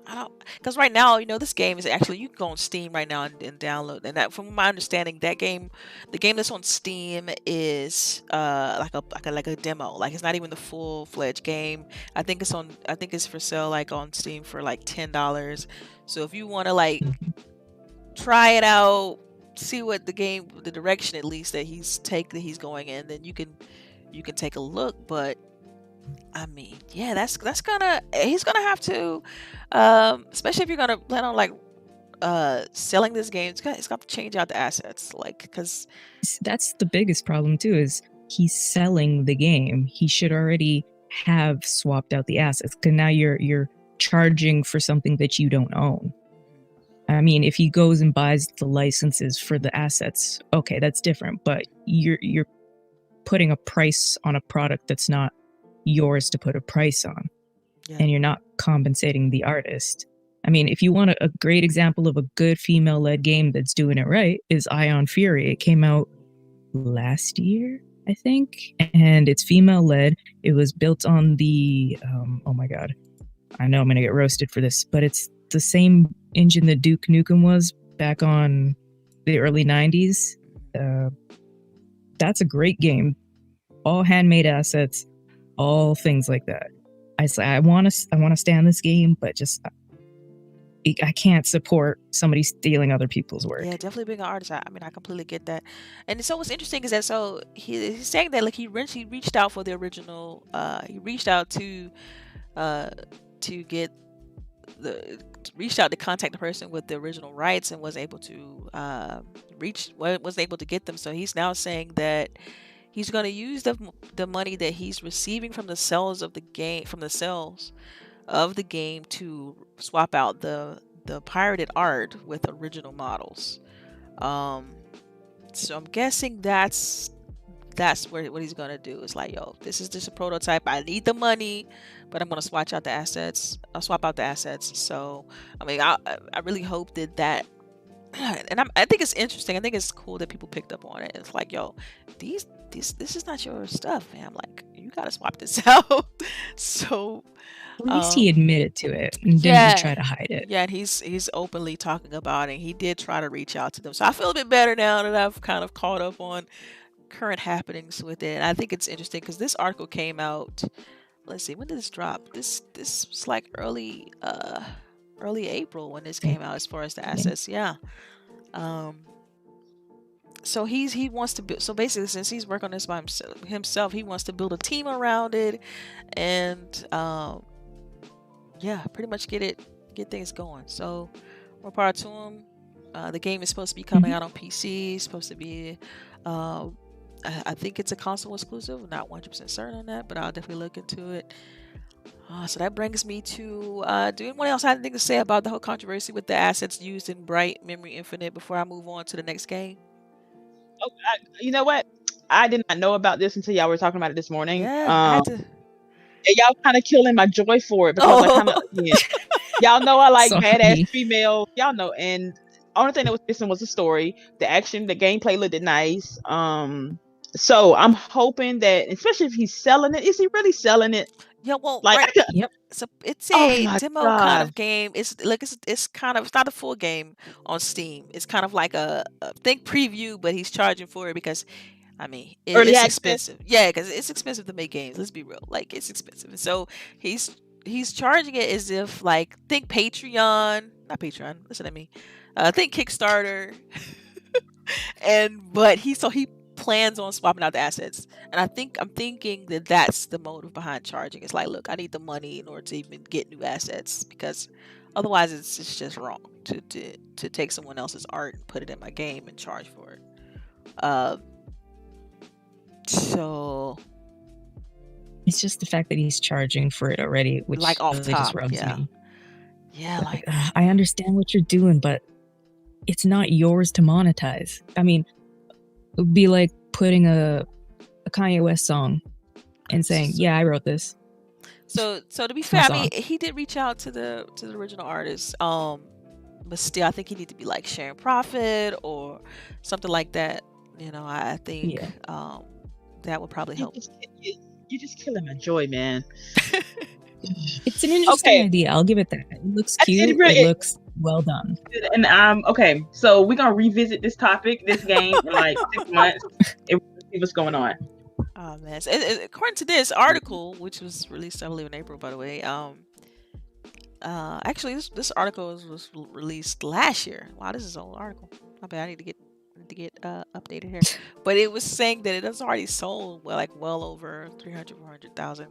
I don't, because right now, this game is actually, you can go on Steam right now and download. And that, from my understanding, the game that's on Steam is like a demo. Like, it's not even the full-fledged game. I think it's for sale like on Steam for like $10. So if you want to like try it out, see what the direction at least that he's going in, then you can take a look. But I mean, yeah, he's gonna have to, especially if you're gonna plan on like selling this game, it's got to change out the assets, like, because that's the biggest problem too, is he's selling the game. He should already have swapped out the assets, because now you're charging for something that you don't own. I mean, if he goes and buys the licenses for the assets, okay, that's different, but you're putting a price on a product that's not yours to put a price on. Yeah. And you're not compensating the artist. I mean, if you want a great example of a good female-led game that's doing it right, is Ion Fury. It came out last year, I think, and it's female-led. It was built on the oh my god, I know I'm gonna get roasted for this, but it's the same engine that Duke Nukem was back on the early 90s. That's a great game. All handmade assets, all things like that. I want to stand this game, but just I can't support somebody stealing other people's work. Yeah, definitely being an artist. I mean, I completely get that. And so what's interesting is that he's saying that, like, he reached out for the original. He reached out to contact the person with the original rights, and was able to get them. So he's now saying that he's going to use the money that he's receiving from the sales of the game, to swap out the pirated art with original models. So I'm guessing that's what he's going to do. It's like, yo, this is just a prototype. I need the money, but I'm going to swap out the assets. So, I mean, I really hope that and I think it's interesting. I think it's cool that people picked up on it. It's like, yo, this is not your stuff, man. Like, you gotta swap this out. So at least he admitted to it and didn't try to hide it. Yeah, and he's openly talking about it. He did try to reach out to them. So I feel a bit better now that I've kind of caught up on current happenings with it. And I think it's interesting because this article came out, let's see, when did this drop? This was like early April when this came out, as far as the assets. Yeah. So he wants to build. So basically, since he's working on this by himself, he wants to build a team around it, and pretty much get things going. So more power to him. The game is supposed to be coming out on PC. It's supposed to be, I think it's a console exclusive. I'm not 100% certain on that, but I'll definitely look into it. So that brings me to, do anyone else have anything to say about the whole controversy with the assets used in Bright Memory Infinite before I move on to the next game? Oh, you know what? I did not know about this until y'all were talking about it this morning. Yeah, I had to. Y'all kind of killing my joy for it because I kind of, y'all know I like badass female. Y'all know, and only thing that was missing was the story, the action, the gameplay looked nice. So I'm hoping that, especially if he's selling it, is he really selling it? Yeah, well, Yep. So it's a demo kind of game. It's kind of, it's not a full game on Steam. It's kind of like a think preview, but he's charging for it because, I mean, it's expensive. Yeah, because it's expensive to make games. Let's be real, like it's expensive. And so he's charging it as if like think Patreon, not Patreon. Listen to me. Think Kickstarter, but he plans on swapping out the assets, and I'm thinking that that's the motive behind charging. It's like, look, I need the money in order to even get new assets, because otherwise it's just wrong to take someone else's art and put it in my game and charge for it. So it's just the fact that he's charging for it already, which like off really top, just rubs me. Yeah, like I understand what you're doing, but it's not yours to monetize. I mean, it would be like putting a Kanye West song and saying, "Yeah, I wrote this." So to be fair, I mean, he did reach out to the original artist, but still, I think he need to be like sharing profit or something like that. You know, I think that would probably help. You're just killing my joy, man. It's an interesting idea. I'll give it that. It looks cute. It looks well done. And okay, so we're gonna revisit this topic, this game, in like 6 months. And see what's going on. Oh man! So, according to this article, which was released, I believe, in April, by the way. Actually, this article was released last year. Wow, this is an old article. I bet I need to get updated here. But it was saying that it has already sold well over 400,000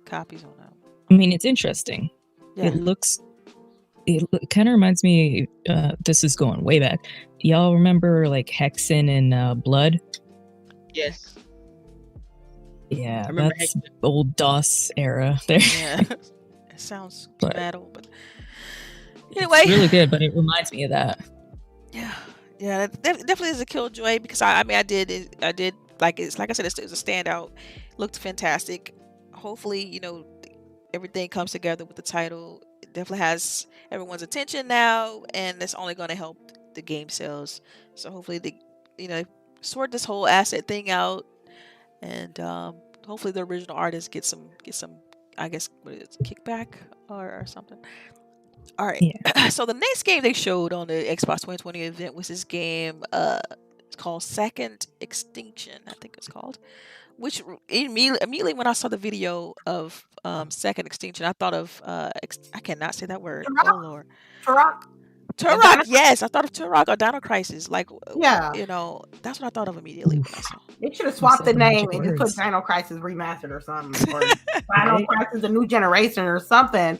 copies on that. I mean, it's interesting. Yeah. It kind of reminds me, this is going way back. Y'all remember like Hexen and Blood? Yes. Yeah, that's Hexen. Old DOS era there. Yeah. It sounds metal, but anyway. It's really good, but it reminds me of that. Yeah. Yeah, it definitely is a killjoy, because I did like I said, it's a standout. Looked fantastic. Hopefully, everything comes together with the title. It definitely has everyone's attention now, and it's only going to help the game sales. So hopefully they sort this whole asset thing out, and hopefully the original artist get some I guess what is it, kickback or something. All right. Yeah. So the next game they showed on the Xbox 2020 event was this game. It's called Second Extinction, I think it's called. Which immediately when I saw the video of Second Extinction, I thought of I cannot say that word. Turok? Oh Lord. Turok. Yes, I thought of Turok or Dino Crisis. Like, yeah, that's what I thought of immediately when I saw. They should have swapped the name and just put Dino Crisis Remastered or something, or Dino Crisis: A New Generation or something.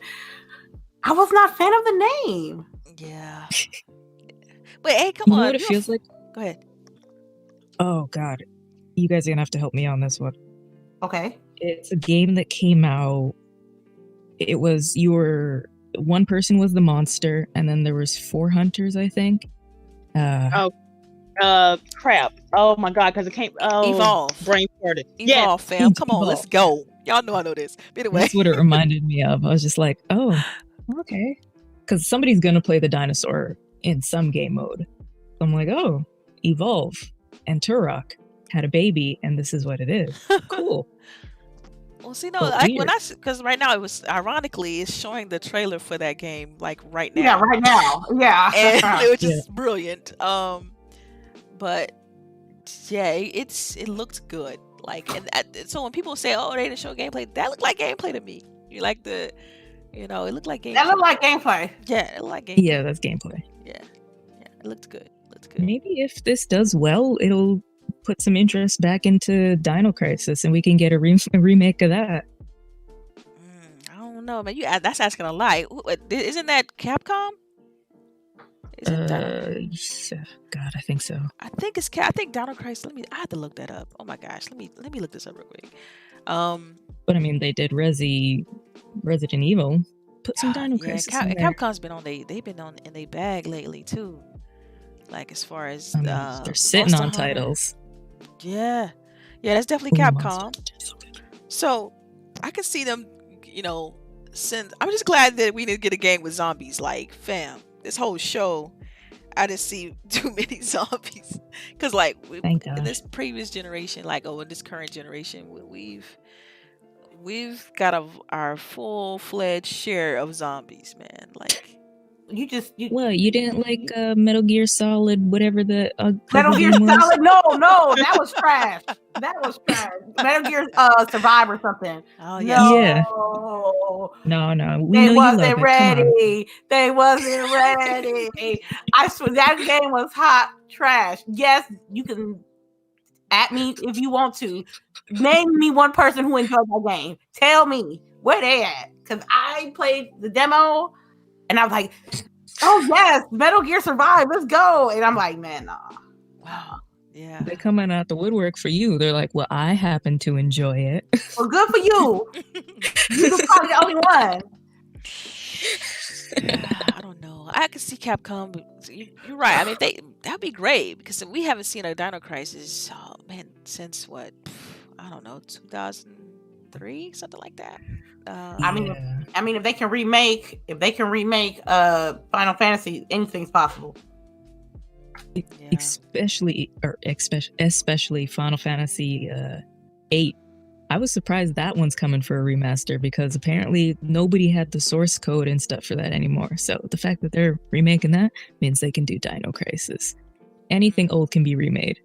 I was not a fan of the name. Yeah. But hey, come on. What it feels like? Go ahead. Oh God, you guys are gonna have to help me on this one. Okay. It's a game that came out. It was one person was the monster, and then there was 4 hunters, I think. Crap. Oh my God, because it came. Evolve. Brain farted. Evolve, fam. Come on, let's go. Y'all know I know this. But anyway. That's what it reminded me of. I was just like, oh, okay. Because somebody's gonna play the dinosaur in some game mode. So I'm like, oh, Evolve and Turok had a baby, and this is what it is. Cool. Well, see, because right now it's showing the trailer for that game right now. Yeah, right now. Yeah, and which is brilliant. But yeah, it looked good. So when people say, "Oh, they didn't show gameplay," that looked like gameplay to me. You like it looked like gameplay. That looked like gameplay. Yeah, it looked like gameplay. Yeah, that's gameplay. Yeah, it looked good. Maybe if this does well, it'll put some interest back into Dino Crisis, and we can get a remake of that. I don't know, man. That's asking a lot. Isn't that Capcom? Is it Dino? God, I think so. I think it's I think Dino Crisis. I have to look that up. Oh my gosh, let me look this up real quick. But I mean, they did Resident Evil. Put some Dino Crisis in there. Capcom's been on they've been on in their bag lately too. Like as far as they're sitting on titles. Yeah, that's definitely Capcom. So I can see them, since I'm just glad that we didn't get a game with zombies. Like, fam, this whole show, I didn't see too many zombies. Because, like, in this previous generation, in this current generation, we've got our full-fledged share of zombies, man. Like, you didn't like Metal Gear Solid, whatever the Metal Gear Solid? No, that was trash. Metal Gear Survive or something. Oh yeah. No. They wasn't ready. They wasn't ready. I swear that game was hot trash. Yes, you can at me if you want to. Name me one person who enjoyed that game. Tell me where they at. Because I played the demo and I was like, oh yes, Metal Gear Survive, let's go. And I'm like, man, nah. Wow. Yeah. They're coming out the woodwork for you. They're like, well, I happen to enjoy it. Well, good for you. You're probably the only one. I don't know. I could see Capcom. You're right. I mean, that'd be great because we haven't seen a Dino Crisis, since what? I don't know, 2003, something like that. I mean, if they can remake Final Fantasy, anything's possible. Yeah. Especially Final Fantasy 8. I was surprised that one's coming for a remaster because apparently nobody had the source code and stuff for that anymore. So the fact that they're remaking that means they can do Dino Crisis. Anything old can be remade.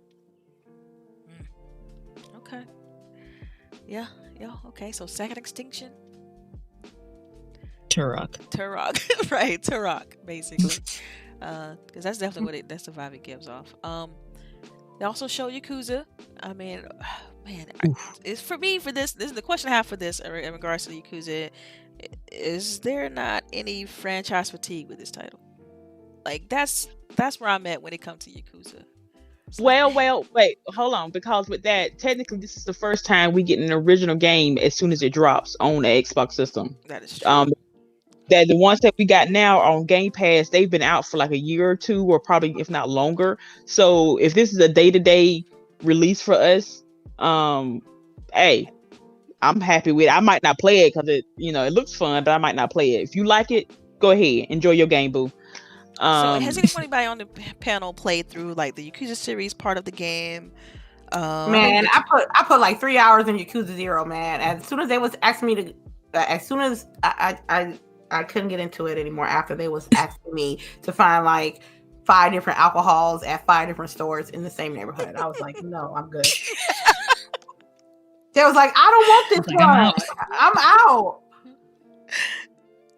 Okay. Yeah. Okay. So Second Extinction. Turok, right? Turok, basically, because that's definitely that's the vibe it gives off. They also show Yakuza. I mean, man, it's for me for this. This is the question I have for this in regards to the Yakuza. Is there not any franchise fatigue with this title? Like that's where I'm at when it comes to Yakuza. Well, wait, hold on, because with that, technically, this is the first time we get an original game as soon as it drops on the Xbox system. That is true. That the ones that we got now on Game Pass, they've been out for like a year or two, or probably if not longer. So if this is a day-to-day release for us, hey, I'm happy with it. I might not play it because it looks fun, but I might not play it. If you like it, go ahead, enjoy your game, boo. So has anybody on the panel played through like the Yakuza series part of the game? Man, I put like 3 hours in Yakuza Zero, man. As soon as they was asking me to, as soon as I couldn't get into it anymore after they was asking me to find like 5 different alcohols at 5 different stores in the same neighborhood. I was like, no, I'm good. They was like, I don't want this one. I'm out.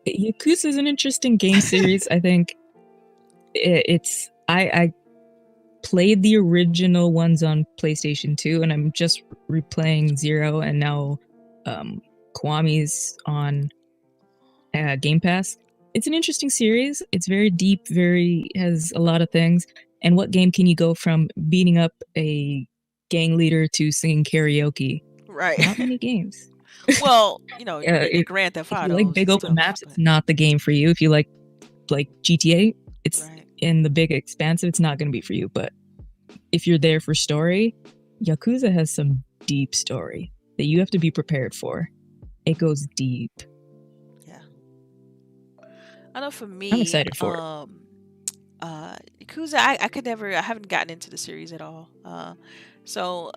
Yakuza is an interesting game series. I think I played the original ones on PlayStation 2, and I'm just replaying Zero, and now Kiwami's on Game Pass. It's an interesting series. It's very deep, has a lot of things. And what game can you go from beating up a gang leader to singing karaoke? Right. Not many games. Well, Grand Theft Auto. If you like big open maps, it's not the game for you. If you like GTA, it's in the big expansive, it's not going to be for you. But if you're there for story, Yakuza has some deep story that you have to be prepared for. It goes deep. Yeah. I know for me, I'm excited for it. Yakuza, I haven't gotten into the series at all. So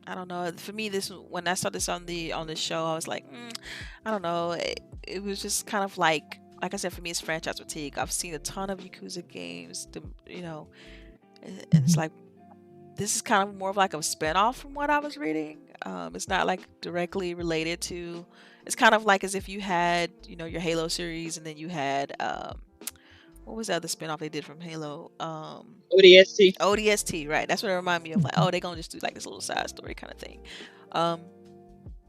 I don't know. For me, when I saw this on the show, I was like, I don't know. It was just kind of like I said, for me, it's franchise fatigue. I've seen a ton of Yakuza games, and it's like this is kind of more of like a spinoff from what I was reading. It's not like directly related to. It's kind of like as if you had, your Halo series, and then you had what was the other spinoff they did from Halo? ODST. ODST, right? That's what it reminded me of. Like, oh, they're gonna just do like this little side story kind of thing.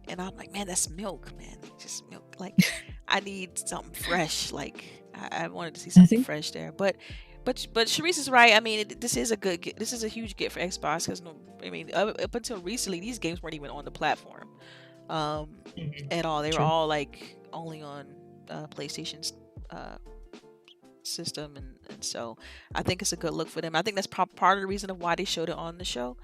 And I'm like, man, that's milk, man. Just milk. Like, I need something fresh. Like, I wanted to see something fresh there. But But CHAREECE is right. I mean, this is a huge get for Xbox because up until recently, these games weren't even on the platform at all. They were all like only on PlayStation's system, and so I think it's a good look for them. I think that's part of the reason of why they showed it on the show,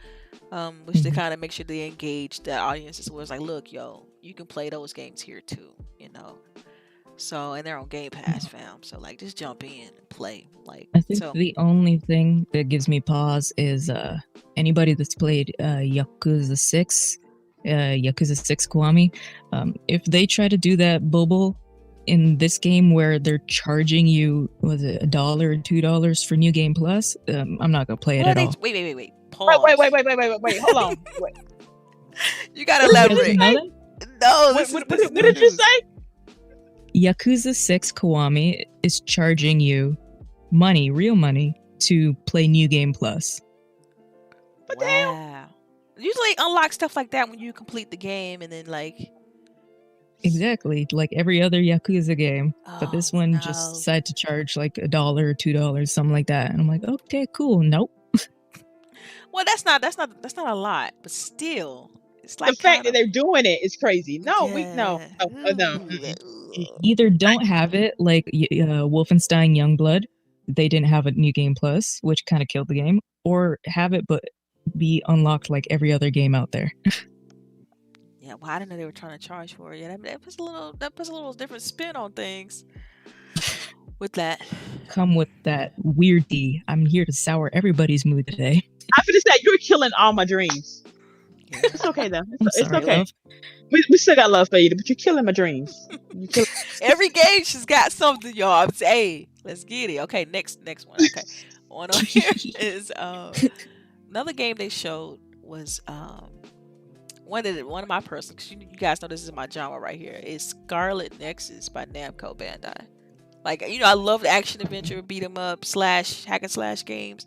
which to kind of make sure they engage the audience as well. It's like, look, yo, you can play those games here too, you know. So, and they're on Game Pass, fam. So, like, just jump in and play. Like, I think the only thing that gives me pause is anybody that's played Yakuza 6 Kiwami. If they try to do that bubble in this game where they're charging you, was it $1 or $2 for New Game Plus? I'm not gonna play it at all. Wait. Pause. Wait. Hold on. Wait. You gotta elaborate. No, what did you say? Yakuza 6 Kiwami is charging you money, real money, to play New Game Plus. What the hell? Usually unlock stuff like that when you complete the game, and then like. Exactly, like every other Yakuza game, but this one just decided to charge like $1 or $2, something like that, and I'm like, okay, cool. Nope. Well, that's not a lot, but still, it's like the fact that they're doing it is crazy. No, no. Either don't have it like Wolfenstein Youngblood, they didn't have a New Game Plus, which kind of killed the game, or have it but be unlocked like every other game out there. Yeah, well, I didn't know they were trying to charge for it. Yeah, that puts a little different spin on things. With that, come with that weirdie. I'm here to sour everybody's mood today. I'm gonna say you're killing all my dreams. Yeah. It's okay though. It's okay. We still got love for you, but you're killing my dreams. Every game she's got something, y'all. I'm saying, hey, let's get it. Okay, next one. Okay, one on here is another game they showed was one of my personal. Cause you guys know this is my genre right here. Is Scarlett Nexus by Namco Bandai. Like, you know, I love the action adventure, beat 'em up / hack and slash games.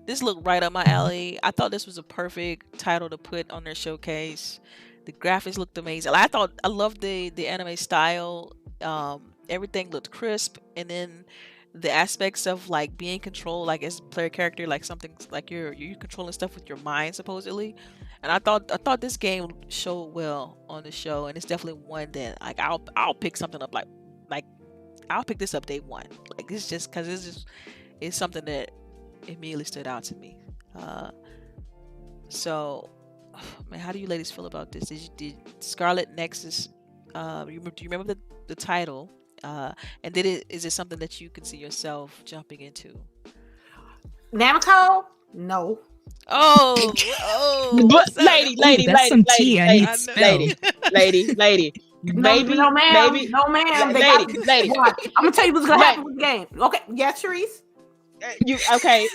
This looked right up my alley. I thought this was a perfect title to put on their showcase. The graphics looked amazing. I loved the anime style. Everything looked crisp, and then the aspects of like being controlled, like as a player character, like something like you're controlling stuff with your mind supposedly. And I thought this game showed well on the show, and it's definitely one that like I'll pick something up like I'll pick this up day one. Like it's just because it's something that immediately stood out to me. So, man, how do you ladies feel about this? Did Scarlett Nexus? Do you remember the title? And is it something that you could see yourself jumping into? Namco? No. But lady, that's some tea I need to spill. Lady. Maybe, no, ma'am. maybe, no, ma'am. Lady. I'm gonna tell you what's gonna happen with the game. Okay, yes, CHAREECE.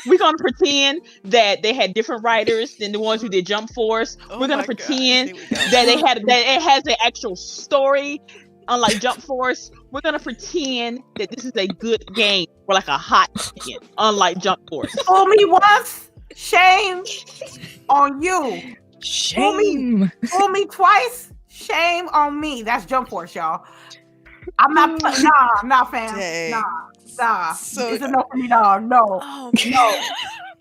We're gonna pretend that they had different writers than the ones who did Jump Force. We're gonna pretend that it has an actual story, unlike Jump Force. We're gonna pretend that this is a good game or like a hot chicken, unlike Jump Force. Fool me once, shame on you. Shame. Fool me twice, shame on me. That's Jump Force, y'all. I'm not. Nah, fam. Dang. Nah. So, it's a no for me, dog. No. Oh, no.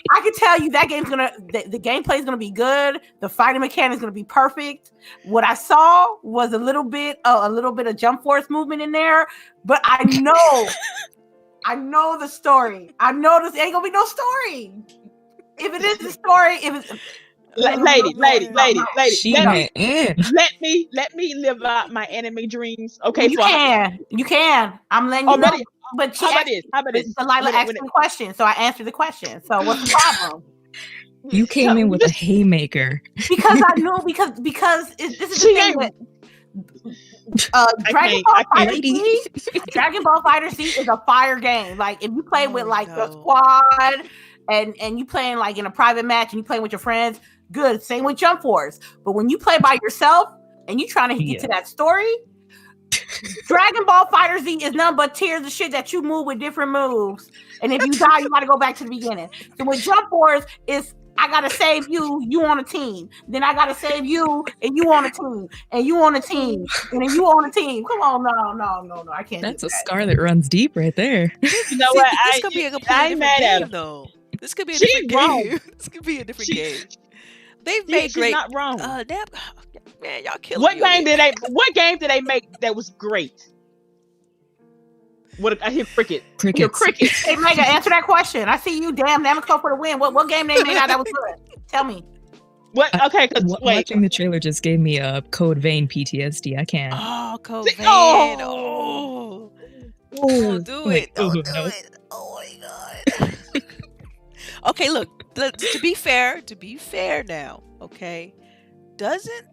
I can tell you that game's the gameplay is gonna be good. The fighting mechanic is gonna be perfect. What I saw was a little bit of Jump Force movement in there, but I know the story. I know this ain't gonna be no story. If it is the story, if it's lady. Let me live out my anime dreams. Okay, you can. I'm letting you know. But how about this? Delilah asked me a question, so I answered the question. So what's the problem? You came in with a haymaker. Because I knew this is the thing with Dragon Ball Fighter Z is a fire game. Like if you play with like the squad and you playing like in a private match and you playing with your friends, good. Same with Jump Force. But when you play by yourself and you trying to get to that story, Dragon Ball Fighter Z is nothing but tiers of shit that you move with different moves. And if you die, you gotta go back to the beginning. So with Jump Force, it's I gotta save you. You on a team. Then I gotta save you, and you on a team, and you on a team, and then you on a team. Come on, no. I can't. That's a Scarlett runs deep right there. You know what? This could be a completely different game, though. This could be a different game. This could be a different game. They've made great. She's not wrong. Man, y'all killing What me. What game did they make that was great? What I hear cricket. Cricket. Hey, Mega, answer that question. I see you. Damn, Namco for the win. What game they made out that was good? Tell me. What? Okay, watching the trailer just gave me a Code Vein PTSD. I can't. Oh, Code Vein. Oh. Don't do it. Don't do it. Oh my god. Okay, look. To be fair now. Okay, doesn't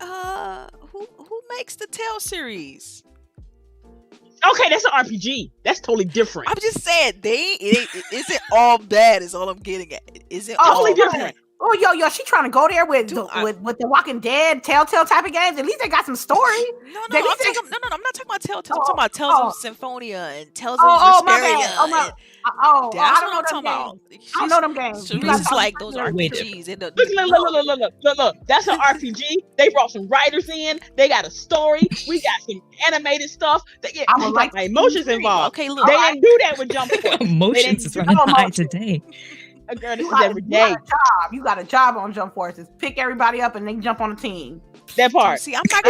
who makes the Telltale series? Okay, that's an RPG. That's totally different. I'm just saying it isn't all bad. Is all I'm getting at. Isn't totally all different. Oh, yo, she trying to go there with the Walking Dead, Telltale type of games. At least they got some story. No, I'm not talking about Telltale. I'm talking about Tales of Symphonia and Tales of Vesperia. I don't know them games. I don't know them games. So it's like those RPGs. Look. That's an RPG. They brought some writers in. They got a story. We got some animated stuff. They got my emotions involved. Okay, look. They didn't do that with Jump Force. Emotions is running high today. Girl, this is every day. You got a job on Jump Forces. Pick everybody up and then jump on a team. That part. See, I'm not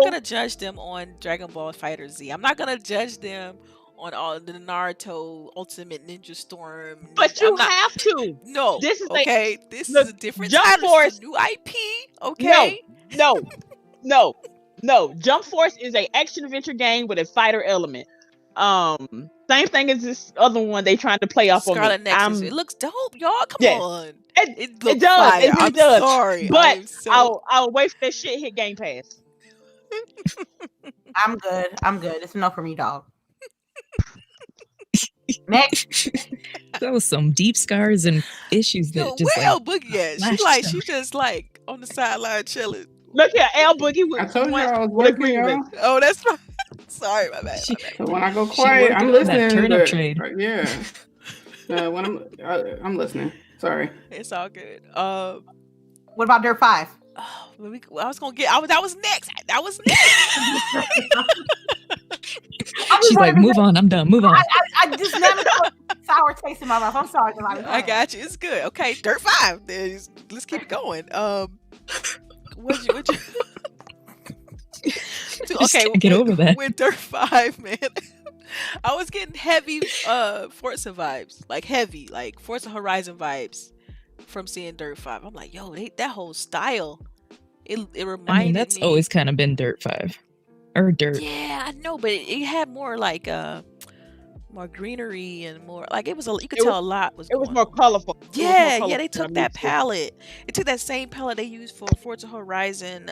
gonna judge them on Dragon Ball FighterZ. I'm not gonna judge them on all the Naruto Ultimate Ninja Storm. But you have to. No. This is okay. This is a different Jump Force. New IP. Okay. No. Jump Force is a action adventure game with a fighter element. Same thing as this other one they trying to play off Scarlett on Nexus. It looks dope, y'all. Come on. It does. Fire. It does. Sorry. But I'll wait for that shit hit Game Pass. I'm good. It's enough for me, dog. Next. That was some deep scars and issues that just where LBOOGIE at? She just like on the sideline chilling. Look here, LBOOGIE. I told you I was working, y'all. Oh, that's right. Sorry, my bad. So when I go quiet, I'm listening. Turnip trade. Yeah. When I'm listening. Sorry. It's all good. What about Dirt 5? Oh, that was next. That was next. She's like, move on. I'm done. Move on. I just never put sour taste in my mouth. I'm sorry. I got you. It's good. Okay, Dirt 5. Let's keep it going. What'd you okay, get over that. With Dirt 5, man, I was getting heavy Forza vibes, like Forza Horizon vibes from seeing Dirt 5. I'm like, yo, that whole style, it reminded me. That's always kind of been Dirt 5 or Dirt. Yeah, I know, but it had more like more greenery and more like it was you could tell a lot was. It was more colorful. Yeah, they took that palette. It took that same palette they used for Forza Horizon.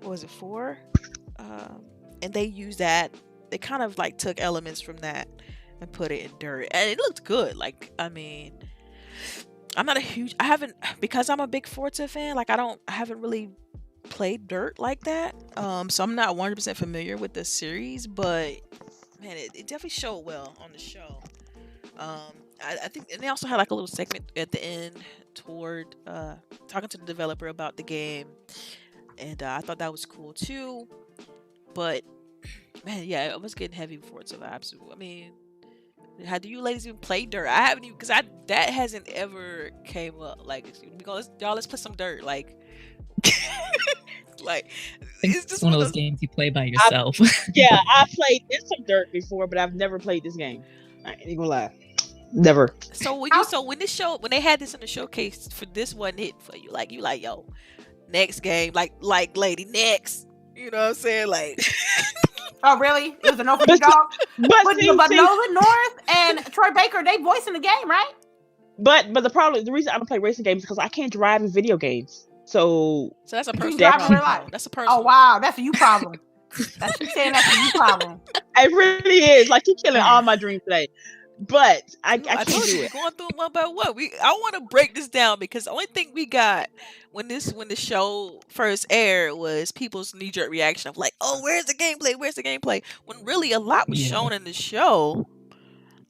What was it 4? And they used that. They kind of like took elements from that and put it in Dirt, and it looked good. Like, I mean, because I'm a big Forza fan. Like, I haven't really played Dirt like that. So I'm not 100% familiar with the series, but man, it definitely showed well on the show. I think, and they also had like a little segment at the end toward talking to the developer about the game. And I thought that was cool too, but man, yeah, I was getting heavy before it's vibes. I mean, do you ladies even play Dirt? I haven't even, because that hasn't ever came up. Like, let's play some Dirt. Like, it's just one of those games you play by yourself. I played some Dirt before, but I've never played this game. I ain't gonna lie, never. So when they had this in the showcase for this one hit for you, like yo. Next game, like lady, next. You know what I'm saying? Like, oh really? It was a no for the dog. But Nolan North and Troy Baker, they voicing the game, right? But the reason I don't play racing games is because I can't drive in video games. So that's a personal problem. That's a personal. Oh wow, that's a you problem. She's saying that's a you problem. It really is. Like, you're killing all my dreams today. But I can't do it. Going through one by one. I want to break this down because the only thing we got when the show first aired was people's knee-jerk reaction of like, oh, where's the gameplay? Where's the gameplay? When really a lot was shown in the show.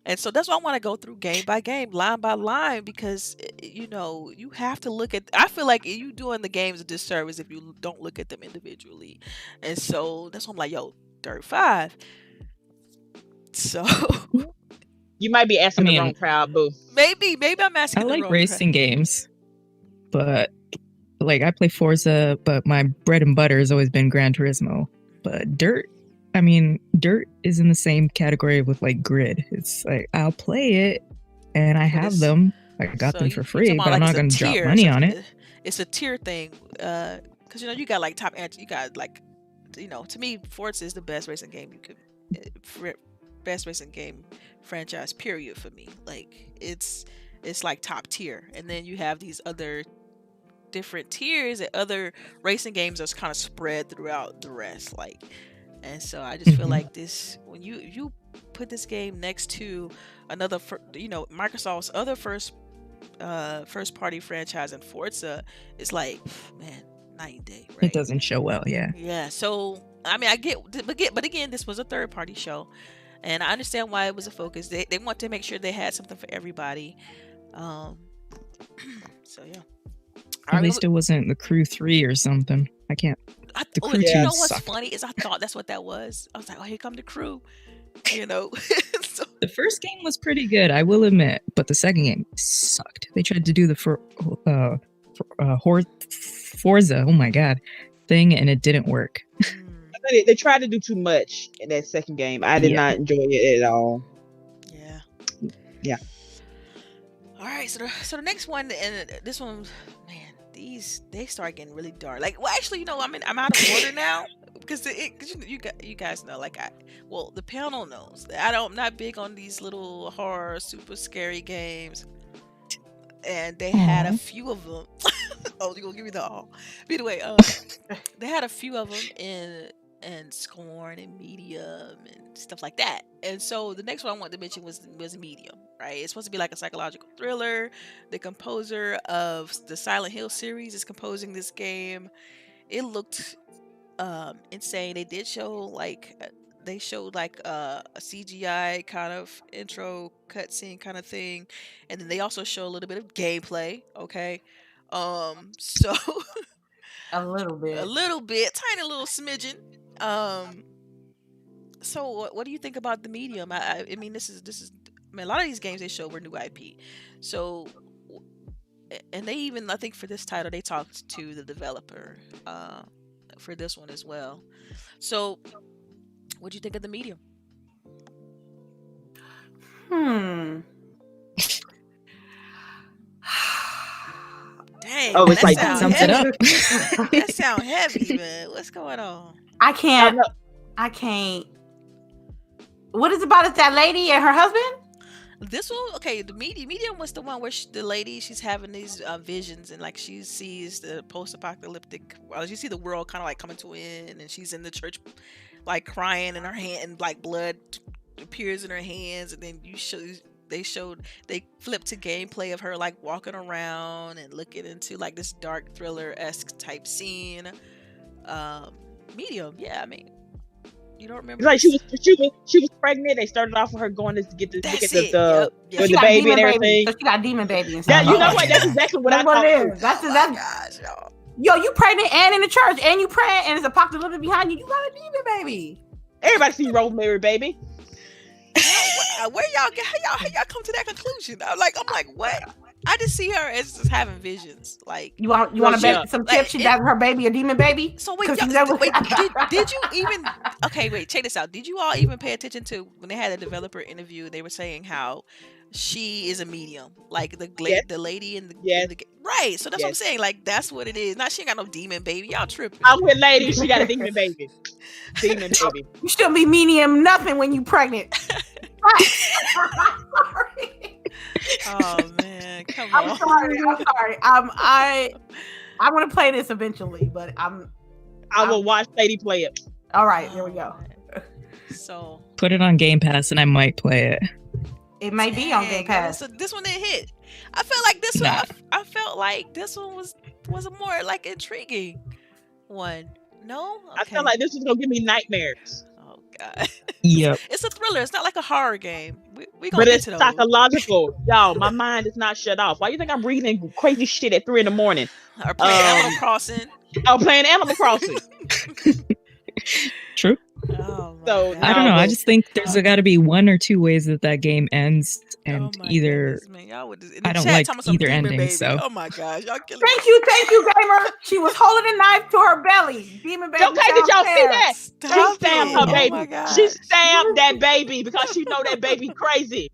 And so that's why I want to go through game by game, line by line, because you know, you have to look at. I feel like you doing the games a disservice if you don't look at them individually, and so that's why I'm like, yo, Dirt 5. So you might be asking the wrong crowd, boo. Maybe I'm asking. I the like wrong racing crowd. games, but like I play Forza, but my bread and butter has always been Gran Turismo. But Dirt, I mean, Dirt is in the same category with like Grid. It's like I'll play it, and I have them. I got them for free, but I'm not going to drop money on it. It's a tier thing, because you know you got like top end. You got like, you know, to me, Forza is the best racing game you could, best racing game franchise. Period for me. Like it's like top tier, and then you have these other different tiers and other racing games that's kind of spread throughout the rest. Like, and so I just feel like this when you put this game next to another, you know, Microsoft's other first party franchise and Forza, it's like, man, night and day, right? It doesn't show well, yeah. So I mean, I get, but again, this was a third party show, and I understand why it was a focus. They want to make sure they had something for everybody. So yeah. At least it wasn't The Crew 3 or something. I can't. The Crew 2 you know what's sucked. funny is I thought that's what that was. I was like, oh, here come The Crew. You know. So, the first game was pretty good, I will admit, but the second game sucked. They tried to do the Forza, oh my god, thing, and it didn't work. They tried to do too much in that second game. I did not enjoy it at all. Yeah. All right, so the next one, and this one, man, they start getting really dark. Like, well, actually, you know, I'm out of order now because you guys know, like, the panel knows that I'm not big on these little horror, super scary games, and they had a few of them. Oh, you gonna give me the all? But anyway, they had a few of them in Scorn and Medium and stuff like that. And so the next one I wanted to mention was Medium, right? It's supposed to be like a psychological thriller. The composer of the Silent Hill series is composing this game. It looked insane. They did show like a CGI kind of intro cutscene kind of thing, and then they also show a little bit of gameplay. Okay, so a little bit, tiny little smidgen. So what do you think about the Medium? I mean, this is I mean, a lot of these games they show were new IP. So, and they even, I think for this title, they talked to the developer for this one as well. So, what do you think of the Medium? Dang, oh, it's like sums it up. That sound heavy, man. What's going on? I can't. What is about? Is that lady and her husband? This one, okay. The Medium was the one where the lady, she's having these visions, and like she sees the post-apocalyptic. Well, you see the world kind of like coming to an end, and she's in the church, like crying, and her hand, and like blood appears in her hands, and then they flipped to gameplay of her like walking around and looking into like this dark thriller-esque type scene. Medium, yeah. I mean, you don't remember? It's like she was pregnant. They started off with her going to get the baby and everything. So she got demon baby and stuff. Yeah, you know what? That's exactly what I thought. That's gosh, yo, you pregnant and in the church and you praying and it's apocalyptic behind you. You got a demon baby. Everybody see Rosemary Baby. Where y'all how y'all come to that conclusion? I'm like, what? I just see her as just having visions. Like, you want to bet some tips? She got her baby a demon baby. So wait, did you even? Okay, wait, check this out. Did you all even pay attention to when they had a developer interview? They were saying how she is a medium, like the lady in the right. So that's what I'm saying. Like that's what it is. Not she ain't got no demon baby. Y'all tripping. I'm with lady. She got a demon baby. Demon baby. You still be medium nothing when you pregnant. Sorry. Oh man, come on. I'm sorry. I want to play this eventually, but I will watch Lady play it. All right, here we go. So put it on Game Pass and I might play it. It might be on Game Pass. So this one didn't hit. I felt like this one. I felt like this one was a more like intriguing one. No, okay. I felt like this was gonna give me nightmares. God. Yep. It's a thriller. It's not like a horror game. We gonna But get it's to those. psychological. Y'all, my mind is not shut off. Why you think I'm reading crazy shit at 3 a.m? Or playing Animal Crossing. I'm playing Animal Crossing. True. Oh my So, God. I don't know. I just think there's got to be one or two ways that game ends, and either goodness, man. Y'all would just, I don't like either ending. So, oh my gosh, y'all killing Thank you, gamer. She was holding a knife to her belly. Demon baby. okay, did y'all see that? Stop She stabbed her it. baby. Oh my gosh. She stabbed that baby because she know that baby crazy.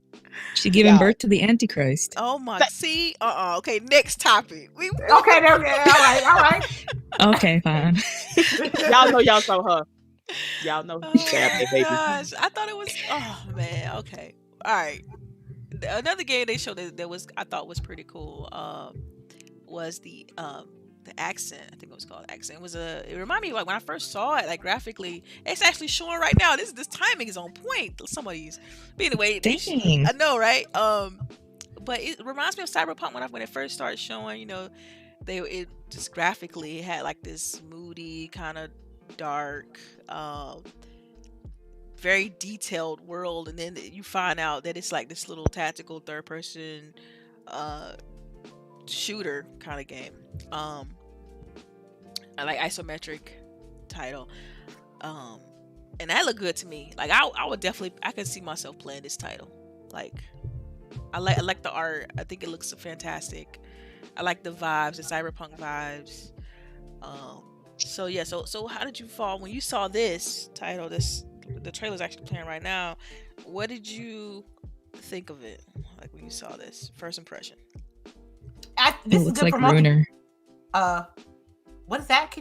she giving birth to the Antichrist. Oh my. See, okay. Next topic. Okay, there we go. All right. Okay, fine. Y'all know y'all saw her. Y'all know she stabbed that baby. Gosh, I thought it was. Oh man. Okay. All right. Another game they showed that was I thought was pretty cool. Was the accent. I think it was called accent. It reminded me of, like, when I first saw it, like, graphically, it's actually showing right now. This timing is on point. Some of these. But anyway, Dang. I know, right? But it reminds me of Cyberpunk when it first started showing. You know, it just graphically it had like this moody kind of dark, very detailed world, and then you find out that it's like this little tactical third person shooter kind of game. I like isometric title. And that looked good to me. Like I would definitely, I could see myself playing this title. Like I like the art. I think it looks fantastic. I like the vibes, the cyberpunk vibes. So yeah, so how did you fall when you saw this title? The trailer's actually playing right now. What did you think of it? Like when you saw this first impression? This it is looks good like for Runer. What is that?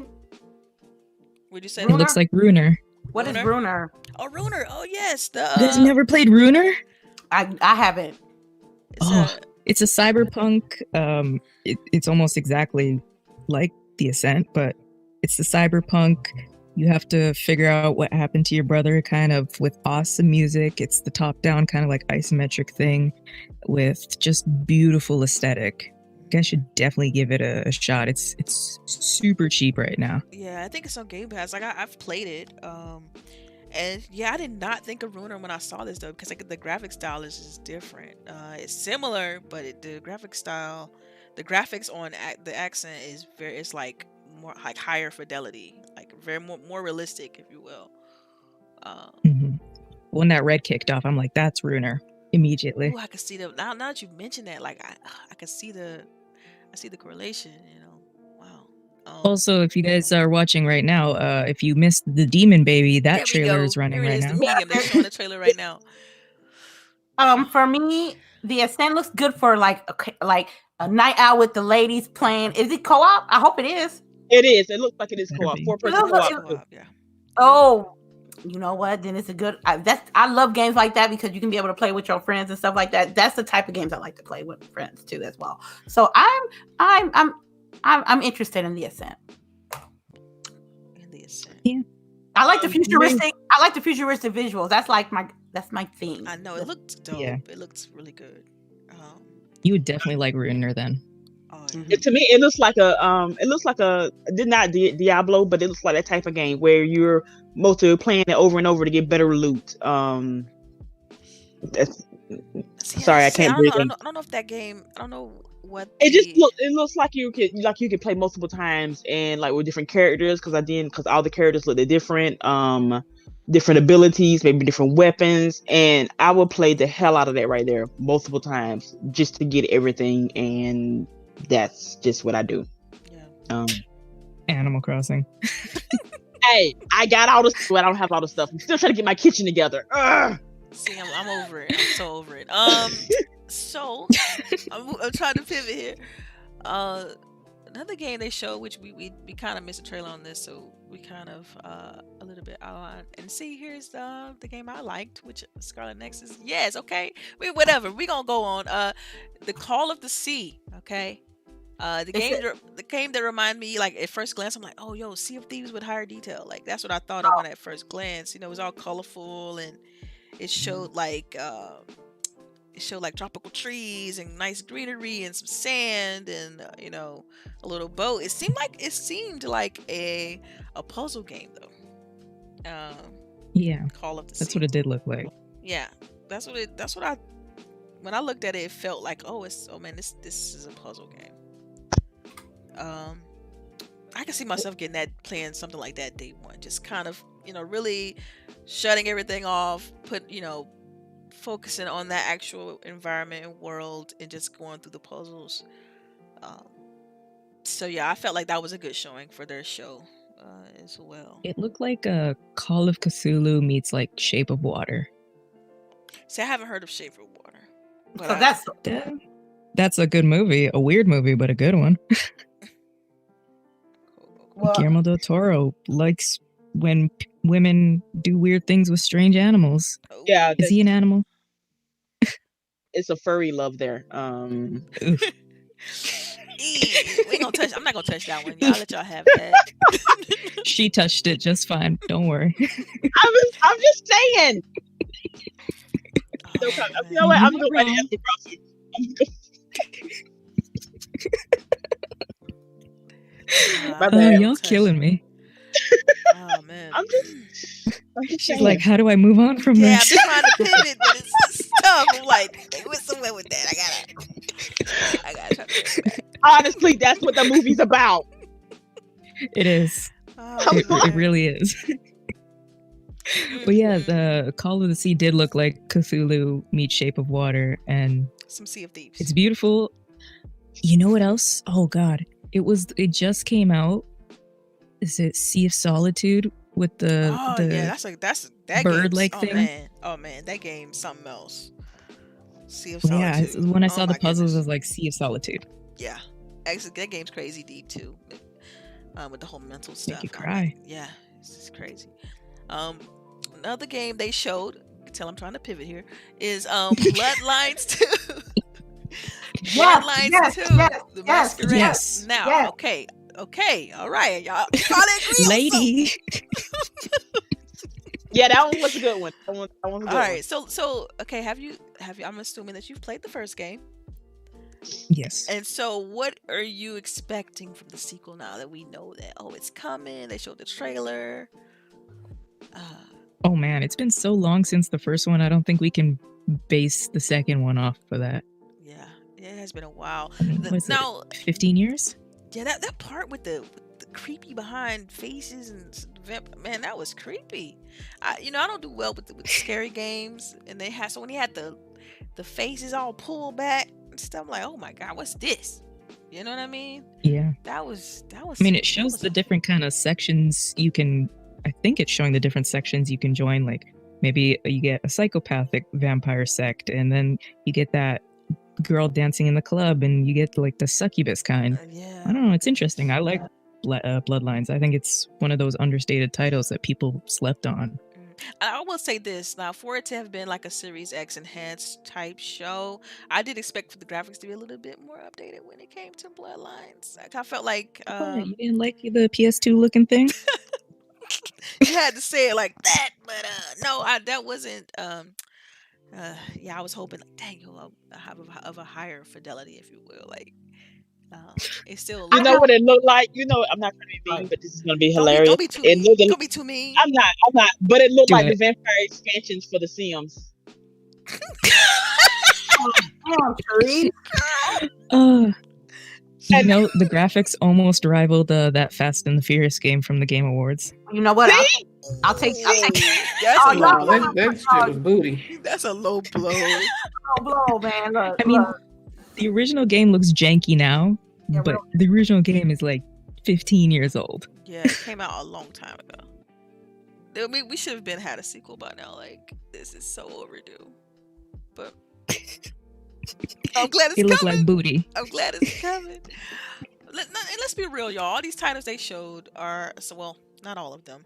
Would you say It looks like Runer. What is Runer? Oh, Runer. Oh yes. You guys never played Runer? I haven't. It's a cyberpunk. It's almost exactly like The Ascent, but it's the cyberpunk. You have to figure out what happened to your brother, kind of with awesome music. It's the top-down kind of like isometric thing with just beautiful aesthetic. You guys should definitely give it a shot. It's super cheap right now. Yeah, I think it's on Game Pass. Like I've played it. And yeah, I did not think of Runer when I saw this though, because like the graphic style is just different. It's similar, but the graphic style, the graphics on the accent is it's like more like higher fidelity, like very more realistic, if you will. When that red kicked off, I'm like, that's Runer immediately. Ooh, I could see now that you mention that, like I could see the correlation, you know. Wow. Also, if you guys are watching right now, if you missed the Demon Baby, that trailer is running right now. They're showing the trailer right now. For me, the Ascent looks good for like a night out with the ladies playing. Is it co-op? I hope it is. It is. It looks like it is co-op. 4-person co-op. Yeah. Oh, you know what? Then it's a good. I love games like that because you can be able to play with your friends and stuff like that. That's the type of games I like to play with friends too, as well. So I'm interested in the Ascent. Yeah. I like the futuristic. I like the futuristic visuals. That's my thing. I know it looked dope. Yeah. It looks really good. You would definitely like Runer then. Oh, yeah. To me, it looks like not Diablo, but it looks like that type of game where you're mostly playing it over and over to get better loot. Sorry, I can't breathe. I don't know if that game. I don't know what. It looks like you could play multiple times and like with different characters because all the characters look different. Different abilities, maybe different weapons, and I will play the hell out of that right there multiple times just to get everything, and that's just what I do. Yeah. Animal Crossing. Hey, I got all the stuff. I don't have all the stuff. I'm still trying to get my kitchen together. Ugh. See, I'm over it. I'm so over it. So I'm trying to pivot here. Another game they showed, which we kind of missed a trailer on this, so we kind of a little bit outlined. And see, here's the game I liked, which Scarlett Nexus. Yes, okay. Whatever. We gonna go on. The Call of the Sea. Okay. The game that reminded me, like at first glance, I'm like, oh, yo, Sea of Thieves with higher detail. Like that's what I thought of when at first glance. You know, it was all colorful and it showed like tropical trees and nice greenery and some sand and you know, a little boat. It seemed like a puzzle game though. Yeah, Call of the that's Sea. what it did look like. Yeah, that's what I. When I looked at it, it felt like, this is a puzzle game. I can see myself playing something like that day one, just kind of, really shutting everything off, focusing on that actual environment and world, and just going through the puzzles. So yeah, I felt like that was a good showing for their show as well. It looked like a Call of Cthulhu meets like Shape of Water. See, I haven't heard of Shape of Water. So that's a good movie, a weird movie, but a good one. Well, Guillermo del Toro likes when women do weird things with strange animals. Yeah, is he an animal? It's a furry love there. We ain't gonna touch. I'm not gonna touch that one. Y'all let y'all have that. She touched it just fine. Don't worry. I'm just saying. Oh, You know what? I'm going to Animal Crossing. My bad. Y'all killing me. Oh man. I'm just She's saying. like, how do I move on from Yeah, this? I'm trying to pivot, but it's tough. I'm like, they went somewhere with that. I gotta try to pivot back. Honestly, that's what the movie's about. It is. Oh, It really is. But yeah, the Call of the Sea did look like Cthulhu meets Shape of Water, and some Sea of Thieves. it's beautiful. You know what else? Oh God, it just came out. Is it Sea of Solitude with the that's that bird-like game's, thing? Oh man, that game's something else. Sea of Yeah, Solitude. when I saw the puzzles, goodness. I was like, Sea of Solitude. Yeah, actually, that game's crazy deep too. With the whole mental stuff. Make you cry. Yeah, it's just crazy. Another game they showed, you can tell I'm trying to pivot here, is Bloodlines 2. Bloodlines 2. The Masquerade. Yes. Now, yes. okay, all right, y'all. Agree Lady. Yeah, that one was a good one. That one was a good all right, so okay, have you? I'm assuming that you've played the first game. Yes. And so, what are you expecting from the sequel now that we know that it's coming? They showed the trailer. Oh man, it's been so long since the first one. I don't think we can base the second one off for that. Yeah, it has been a while. I mean, Now, 15 years? yeah, that part with the creepy behind faces and man, that was creepy. I don't do well with scary games, and so when he had the faces all pulled back and stuff, I'm like, oh my god, what's this? You know what I mean? Yeah. That was. I mean, it shows the different kind of sections you can. I think it's showing the different sections you can join. Like maybe you get a psychopathic vampire sect, and then you get that girl dancing in the club, and you get like the succubus kind. Yeah. I don't know. It's interesting. I like Bloodlines. I think it's one of those understated titles that people slept on. I will say this now, for it to have been like a Series X enhanced type show, I did expect for the graphics to be a little bit more updated when it came to Bloodlines. Like, I felt like You didn't like the PS2 looking thing? you had to say it like that, but no, that wasn't. Yeah, I was hoping, like, dang, you'll have of a higher fidelity, if you will. Like, it's still. You know what it looked like? I'm not trying to be mean, but this is going to be hilarious. Don't be too mean. Don't be too mean. I'm not. But it looked like the vampire expansions for The Sims. The graphics almost rivaled that Fast and the Furious game from the Game Awards. You know what? I'll take That's a low blow. That shit was booty. That's a low blow. Low blow, man. Look, I mean, the original game looks janky now, but the original game is like 15 years old. Yeah, it came out a long time ago. We should have had a sequel by now. Like, this is so overdue. But I'm glad it's coming. It looked like booty. I'm glad it's coming. Let's be real, y'all. All these titles they showed are not all of them.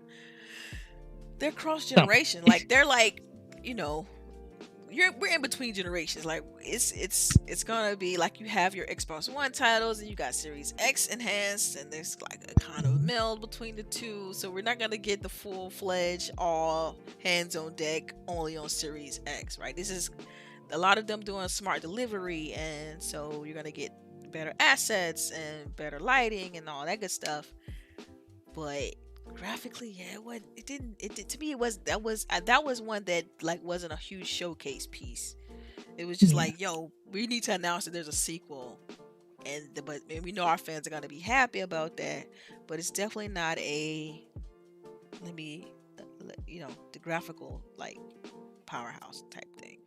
They're cross generation. Like, they're like, we're in between generations. Like, it's gonna be like you have your Xbox One titles and you got Series X enhanced, and there's like a kind of meld between the two. So we're not gonna get the full-fledged all hands on deck only on Series X, right? This is a lot of them doing smart delivery, and so you're gonna get better assets and better lighting and all that good stuff. But graphically, yeah, it didn't. To me, that was one that like wasn't a huge showcase piece. It was just like, yo, we need to announce that there's a sequel, but we know our fans are gonna be happy about that. But it's definitely not a the graphical like powerhouse type thing.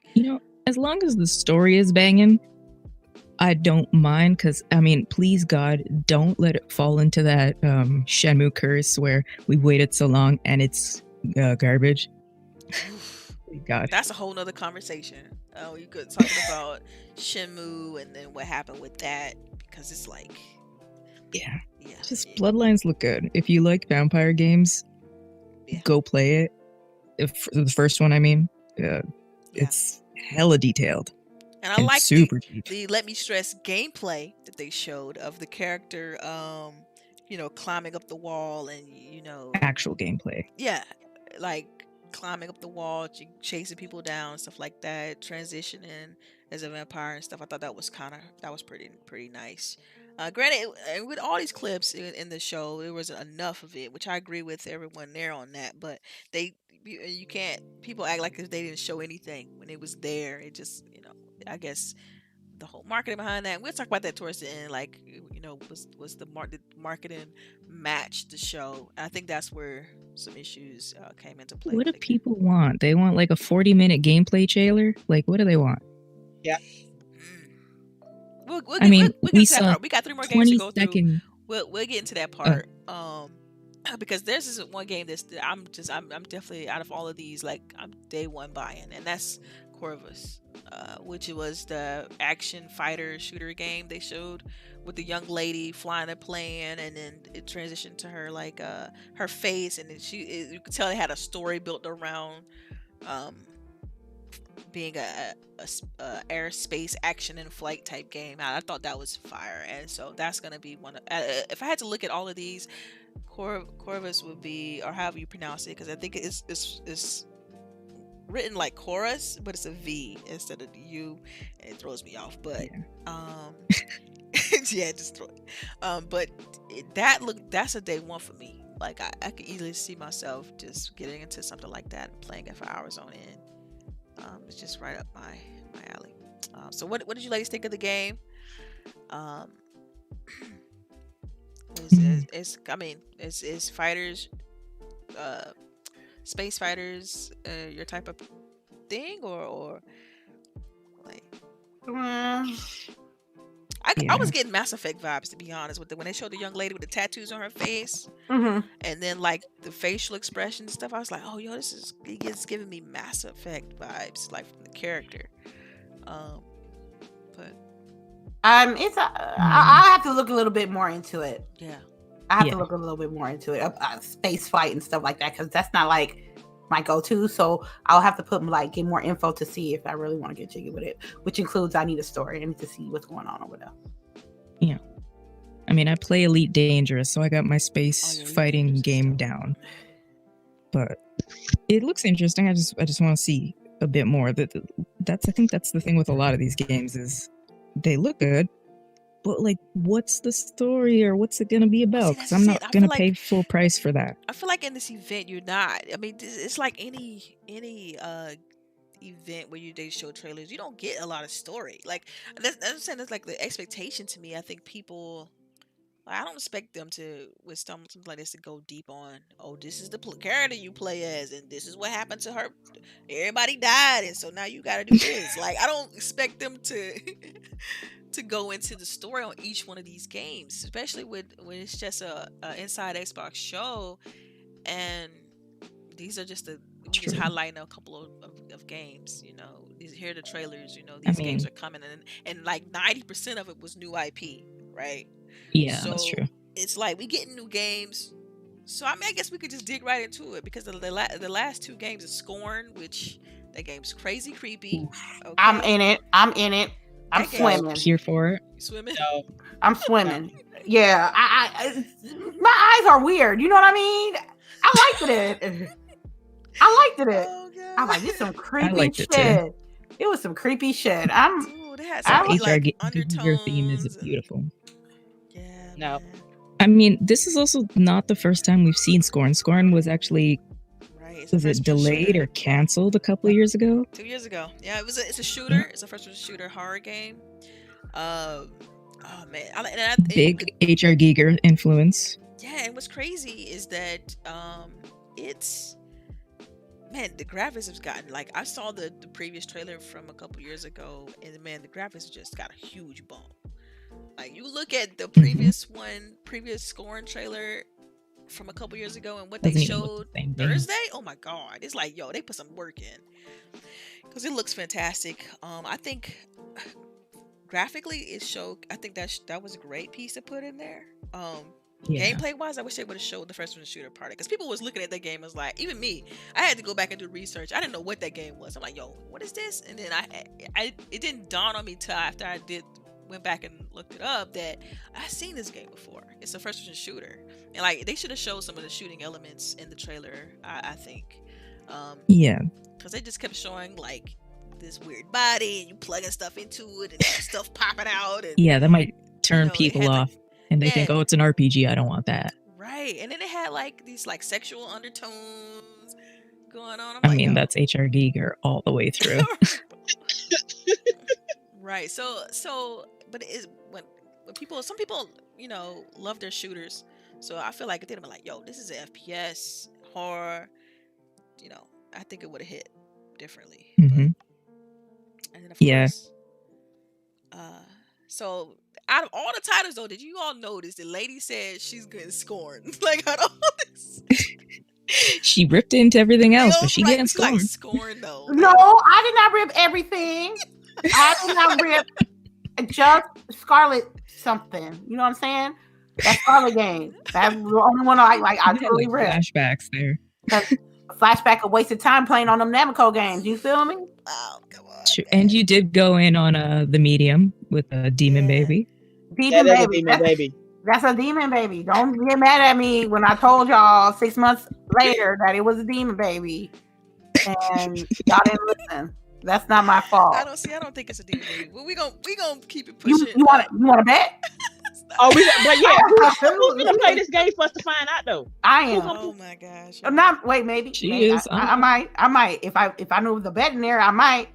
As long as the story is banging, I don't mind, because I mean, please God, don't let it fall into that Shenmue curse where we waited so long and it's garbage. God, that's a whole nother conversation. You could talk about Shenmue and then what happened with that, because it's like, Bloodlines look good. If you like vampire games, go play it. If the first one, I mean, it's hella detailed. And I like the let me stress gameplay that they showed of the character, climbing up the wall and actual gameplay. Yeah, like climbing up the wall, chasing people down, stuff like that, transitioning as a vampire and stuff. I thought that was pretty nice. Granted, with all these clips in the show, there wasn't enough of it, which I agree with everyone there on that. But people act like if they didn't show anything when it was there. It just, I guess the whole marketing behind that. We'll talk about that towards the end. Like, was the marketing match the show? I think that's where some issues came into play. What do people want? They want like a 40-minute gameplay trailer? Like, what do they want? Yeah. We got 3 more games to go through. We'll get into that part. Because there's this one game that I'm definitely, out of all of these, like, I'm day one buying, and that's Corvus, which was the action fighter shooter game they showed with the young lady flying a plane, and then it transitioned to her like her face, and then you could tell they had a story built around being a airspace action and flight type game. I thought that was fire, and so that's gonna be one of, if I had to look at all of these, Corvus would be, or however you pronounce it, because I think it's written like chorus, but it's a V instead of the U, and it throws me off. But just throw it. But that's a day one for me. Like I could easily see myself just getting into something like that and playing it for hours on end. It's just right up my alley. So what did you ladies think of the game? Is fighters, space fighters, your type of thing, or like? I was getting Mass Effect vibes, to be honest, when they showed the young lady with the tattoos on her face, and then like the facial expression and stuff. I was like, oh, yo, it's giving me Mass Effect vibes, like from the character. But I have to look a little bit more into it. Yeah, I have to look a little bit more into it, space fight and stuff like that, because that's not like my go-to. So I'll have to get more info to see if I really want to get jiggy with it, which includes I need a story. I need to see what's going on over there. Yeah, I mean, I play Elite Dangerous, so I got my space fighting game down. But it looks interesting. I just want to see a bit more. I think that's the thing with a lot of these games is they look good, but like, what's the story, or what's it gonna be about? Because I'm not gonna pay full price for that. I feel like in this event you're not. I mean, it's like any event where they show trailers, you don't get a lot of story. Like I'm saying, that's like the expectation to me. I think people, I don't expect them to, with something like this, to go deep on, oh, this is the character you play as, and this is what happened to her. Everybody died, and so now you got to do this. Like, I don't expect them to to go into the story on each one of these games, especially when it's just a inside Xbox show, and these are just highlighting a couple of games. Here are the trailers. These games are coming, and like 90% of it was new IP, right? Yeah, so that's true. It's like we getting new games. So I mean, I guess we could just dig right into it, because the last 2 games is Scorn, which that game's crazy creepy. Okay. I'm in it. I'm swimming. Here for it. You swimming? No. I'm swimming. Yeah, my eyes are weird. You know what I mean? I liked it. Oh, I'm like, this some creepy shit. It was some creepy shit. Dude, it had some like undertones. Your theme is beautiful. Yeah. No. Man. I mean, this is also not the first time we've seen Scorn. Scorn was actually was it delayed or canceled a couple of years ago? 2 years ago. Yeah, it's a shooter. It's a first-person shooter horror game. Oh man, Big H.R. Giger influence. Yeah, and what's crazy is that it's man, the graphics have gotten like I saw the previous trailer from a couple years ago, and man, the graphics just got a huge bump. Like you look at the previous Scorn trailer from a couple years ago, and what they showed Thursday. Oh my god, it's like yo, they put some work in because it looks fantastic. I think graphically it showed. I think that was a great piece to put in there. Gameplay wise, I wish they would have showed the first person shooter part because people was looking at that game as like, even me, I had to go back and do research. I didn't know what that game was. I'm like, yo, what is this? And then it didn't dawn on me till after I went back and looked it up that I've seen this game before. It's a first person shooter, and like they should have showed some of the shooting elements in the trailer. I think, because they just kept showing like this weird body and you plugging stuff into it and stuff popping out. And, that might turn people off. And they think, oh, it's an RPG. I don't want that. Right. And then it had like these like sexual undertones going on. I mean, that's H.R. Giger all the way through. Right. So, but it is when some people, love their shooters. So I feel like if they'd have been like, yo, this is an FPS horror, I think it would have hit differently. Mm-hmm. And then of course, so out of all the titles though, did you all notice the lady said she's getting scorned? Like out of all this, she ripped into everything else, but she getting scorned. Like scorned though. No, I did not rip everything. I did not rip just Scarlett something. You know what I'm saying? That Scarlett game. That's the only one I totally ripped. Flashbacks there. Flashback of wasted time playing on them Namco games. You feel me? Oh, come on. And you did go in on the medium with a demon baby. Demon baby. That's a demon baby. Don't get mad at me when I told y'all 6 months later that it was a demon baby, and y'all didn't listen. That's not my fault. I don't think it's a demon baby. Well, we gonna keep it pushing. You want to bet? Oh, who's gonna play this game for us to find out though? I am. Oh my gosh. Maybe. She is. I might. If I knew the bet in there, I might.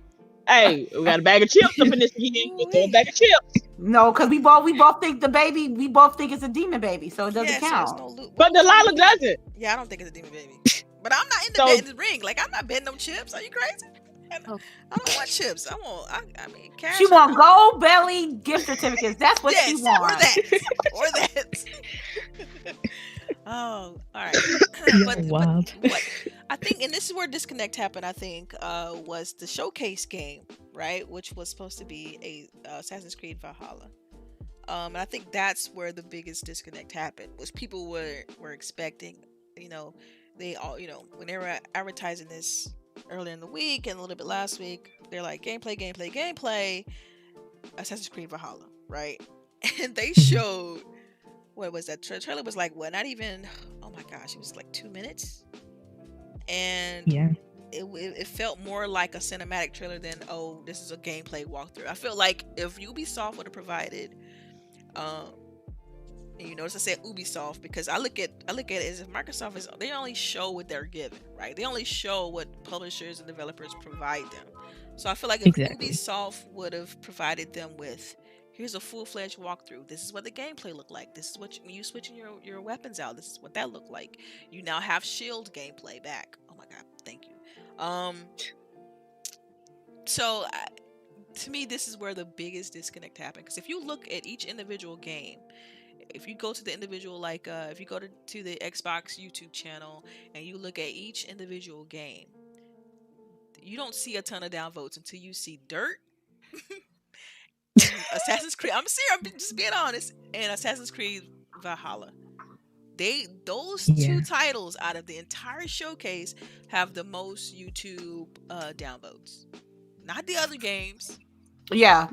Hey, we got a bag of chips up in this game. We'll throw a bag of chips. No, because we both think the baby. We both think it's a demon baby, so it doesn't count. So no loot. But Delilah doesn't. Yeah, I don't think it's a demon baby. But I'm not in the ring. Like I'm not betting no chips. Are you crazy? I don't want chips. I mean, cash. She want gold belly gift certificates. That's what she wants. Or that. Oh, all right. But I think, and this is where disconnect happened. I think was the showcase game, right, which was supposed to be a Assassin's Creed Valhalla. And I think that's where the biggest disconnect happened. Was people were expecting, they all, when they were advertising this earlier in the week and a little bit last week, they're like gameplay, Assassin's Creed Valhalla, right? And they showed, what was that trailer? Was like what? Not even. Oh my gosh! It was like 2 minutes, and it felt more like a cinematic trailer than this is a gameplay walkthrough. I feel like if Ubisoft would have provided, and you notice I said Ubisoft because I look at it as if Microsoft they only show what they're given, right? They only show what publishers and developers provide them. So I feel like if Ubisoft would have provided them with, here's a full-fledged walkthrough. This is what the gameplay looked like. This is what you switching your weapons out. This is what that looked like. You now have shield gameplay back. Oh my god, thank you. So to me, this is where the biggest disconnect happened. Because if you look at each individual game, if you go to the individual, if you go to the Xbox YouTube channel and you look at each individual game, you don't see a ton of downvotes until you see Dirt. Assassin's Creed. I'm serious. I'm just being honest. And Assassin's Creed Valhalla. Those two titles out of the entire showcase have the most YouTube downvotes. Not the other games. Yeah,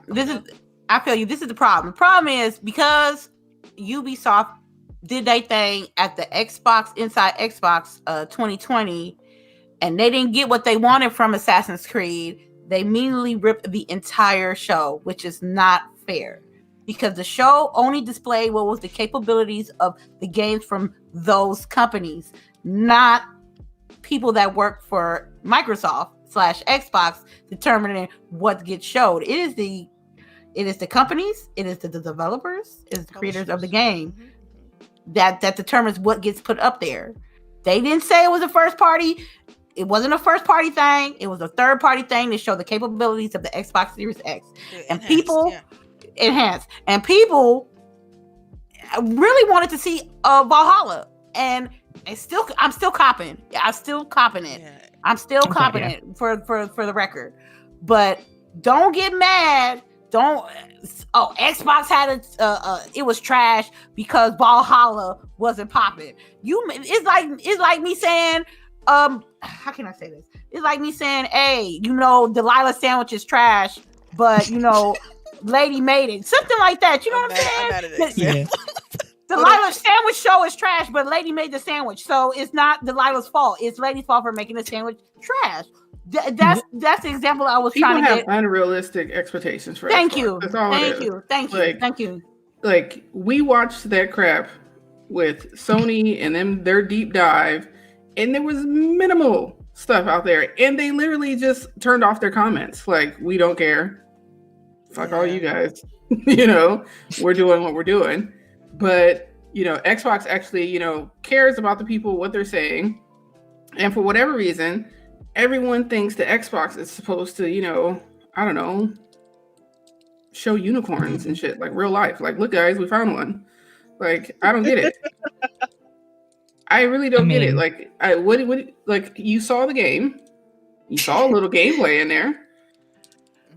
I feel you. This is the problem. The problem is because Ubisoft did their thing at the Inside Xbox 2020, and they didn't get what they wanted from Assassin's Creed. They immediately ripped the entire show, which is not fair. because the show only displayed what was the capabilities of the games from those companies, not people that work for Microsoft / Xbox determining what gets showed. It is the companies, it is the developers, it is the creators of the game that determines what gets put up there. They didn't say it was a first party. It wasn't a first party thing. It was a third party thing to show the capabilities of the Xbox Series X. And people enhanced. And people really wanted to see Valhalla. And I'm still copping. I'm still copping it. Yeah. I'm still copping it for the record. But don't get mad. Xbox had it was trash because Valhalla wasn't popping. It's like me saying, how can I say this? It's like me saying, hey, Delilah sandwich is trash, but Lady made it. Something like that. You know what I'm saying? Delilah's sandwich show is trash, but Lady made the sandwich. So it's not Delilah's fault. It's Lady's fault for making the sandwich trash. That's the example I was trying to get. People have unrealistic expectations for Thank Xbox. you. That's all Thank you. Like, we watched that crap with Sony and them, their deep dive, and there was minimal stuff out there. And they literally just turned off their comments. Like, we don't care. Fuck all you guys. We're doing what we're doing. But, Xbox actually, cares about the people, what they're saying. And for whatever reason, everyone thinks the Xbox is supposed to, I don't know, show unicorns and shit, like real life. Like, look, guys, we found one. Like, I don't get it. I really don't get it. Like, like, you saw the game. You saw a little gameplay in there.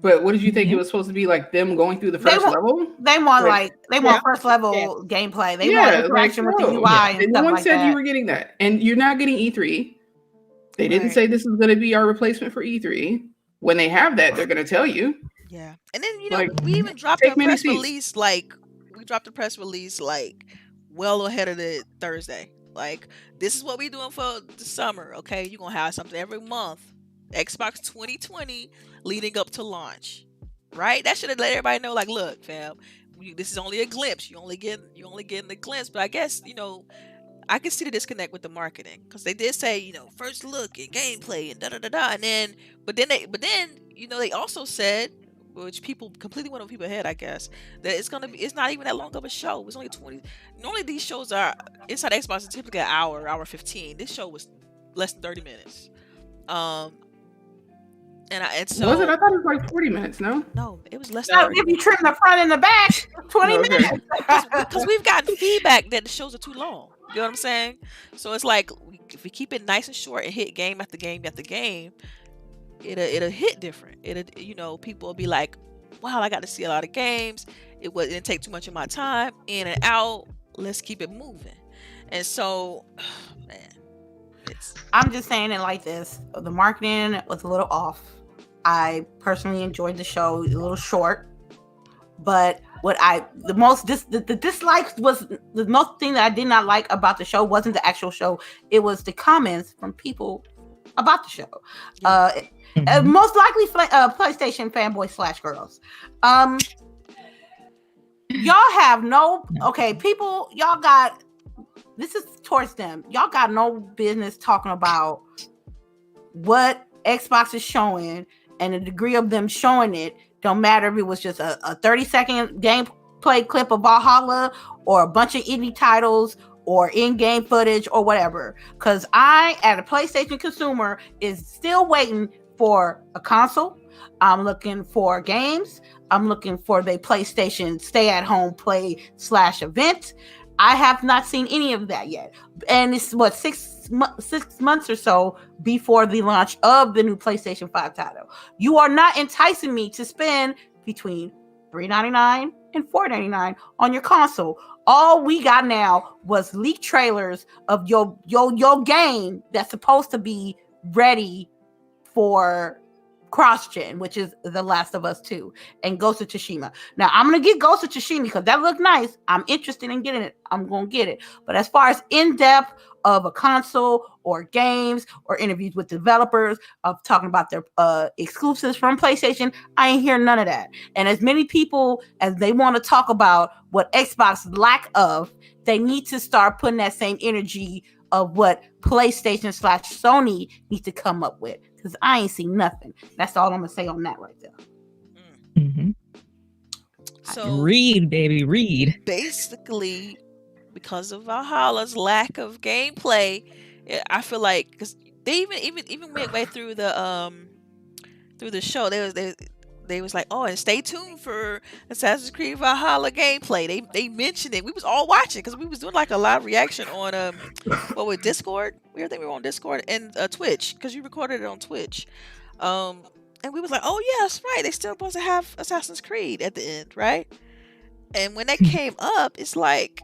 But what did you think it was supposed to be, like them going through the first level? They want first level gameplay. They want interaction with the UI and stuff no one like said that. You were getting that, and you're not getting E3. They didn't say this is going to be our replacement for E3. When they have that, they're going to tell you. Yeah, and then we even dropped a press release. Like, we dropped a press release well ahead of the Thursday. Like, this is what we're doing for the summer. Okay, you're gonna have something every month. Xbox 2020 leading up to launch, right? That should have let everybody know, like, look, fam, this is only a glimpse. You only getting the glimpse. But I guess I can see the disconnect with the marketing, because they did say first look and gameplay and da da da da, and then but then they also said, which people completely went over people's head, I guess, that it's not even that long of a show. It's only 20. Normally these shows are inside Xbox is typically an hour 15. This show was less than 30 minutes. And so was it? I thought it was like 40 minutes. No, it was less than 30 if you trim the front and the back, 20 minutes. Because we've gotten feedback that the shows are too long. You know what I'm saying? So it's like, if we keep it nice and short and hit game after game after game, it'll hit different. People will be like, wow, I got to see a lot of games. It didn't take too much of my time, in and out. Let's keep it moving. And so, man, I'm just saying it like this. The marketing was a little off. I personally enjoyed the show. A little short, but the dislikes was the most thing that I did not like about the show wasn't the actual show. It was the comments from people about the show. Most likely PlayStation fanboys / girls. Y'all have people. Y'all got. This is towards them. Y'all got no business talking about what Xbox is showing and the degree of them showing it. Don't matter if it was just a 30-second gameplay clip of Valhalla or a bunch of indie titles or in-game footage or whatever. Because I, as a PlayStation consumer, is still waiting for a console. I'm looking for games. I'm looking for the PlayStation stay-at-home play / event. I have not seen any of that yet. And it's 6 months or so before the launch of the new PlayStation 5 title. You are not enticing me to spend between $3.99 and $4.99 on your console. All we got now was leaked trailers of your game that's supposed to be ready for cross-gen, which is The Last of Us 2 and Ghost of Tsushima. Now, I'm going to get Ghost of Tsushima because that looked nice. I'm interested in getting it. I'm going to get it. But as far as in-depth of a console or games or interviews with developers of talking about their exclusives from PlayStation, I ain't hear none of that. And as many people as they want to talk about what Xbox lack of, they need to start putting that same energy of what PlayStation/Sony needs to come up with. Because I ain't seen nothing. That's all I'm going to say on that right there. Mm-hmm. So read, baby, read. Basically, because of Valhalla's lack of gameplay, I feel like, because they even went way through the show, they was like, oh, and stay tuned for Assassin's Creed Valhalla gameplay. They mentioned it. We was all watching because we was doing like a live reaction on with Discord. I think we were on Discord and Twitch because you recorded it on Twitch. And we was like, oh yeah, that's right. They still supposed to have Assassin's Creed at the end, right? And when that came up, it's like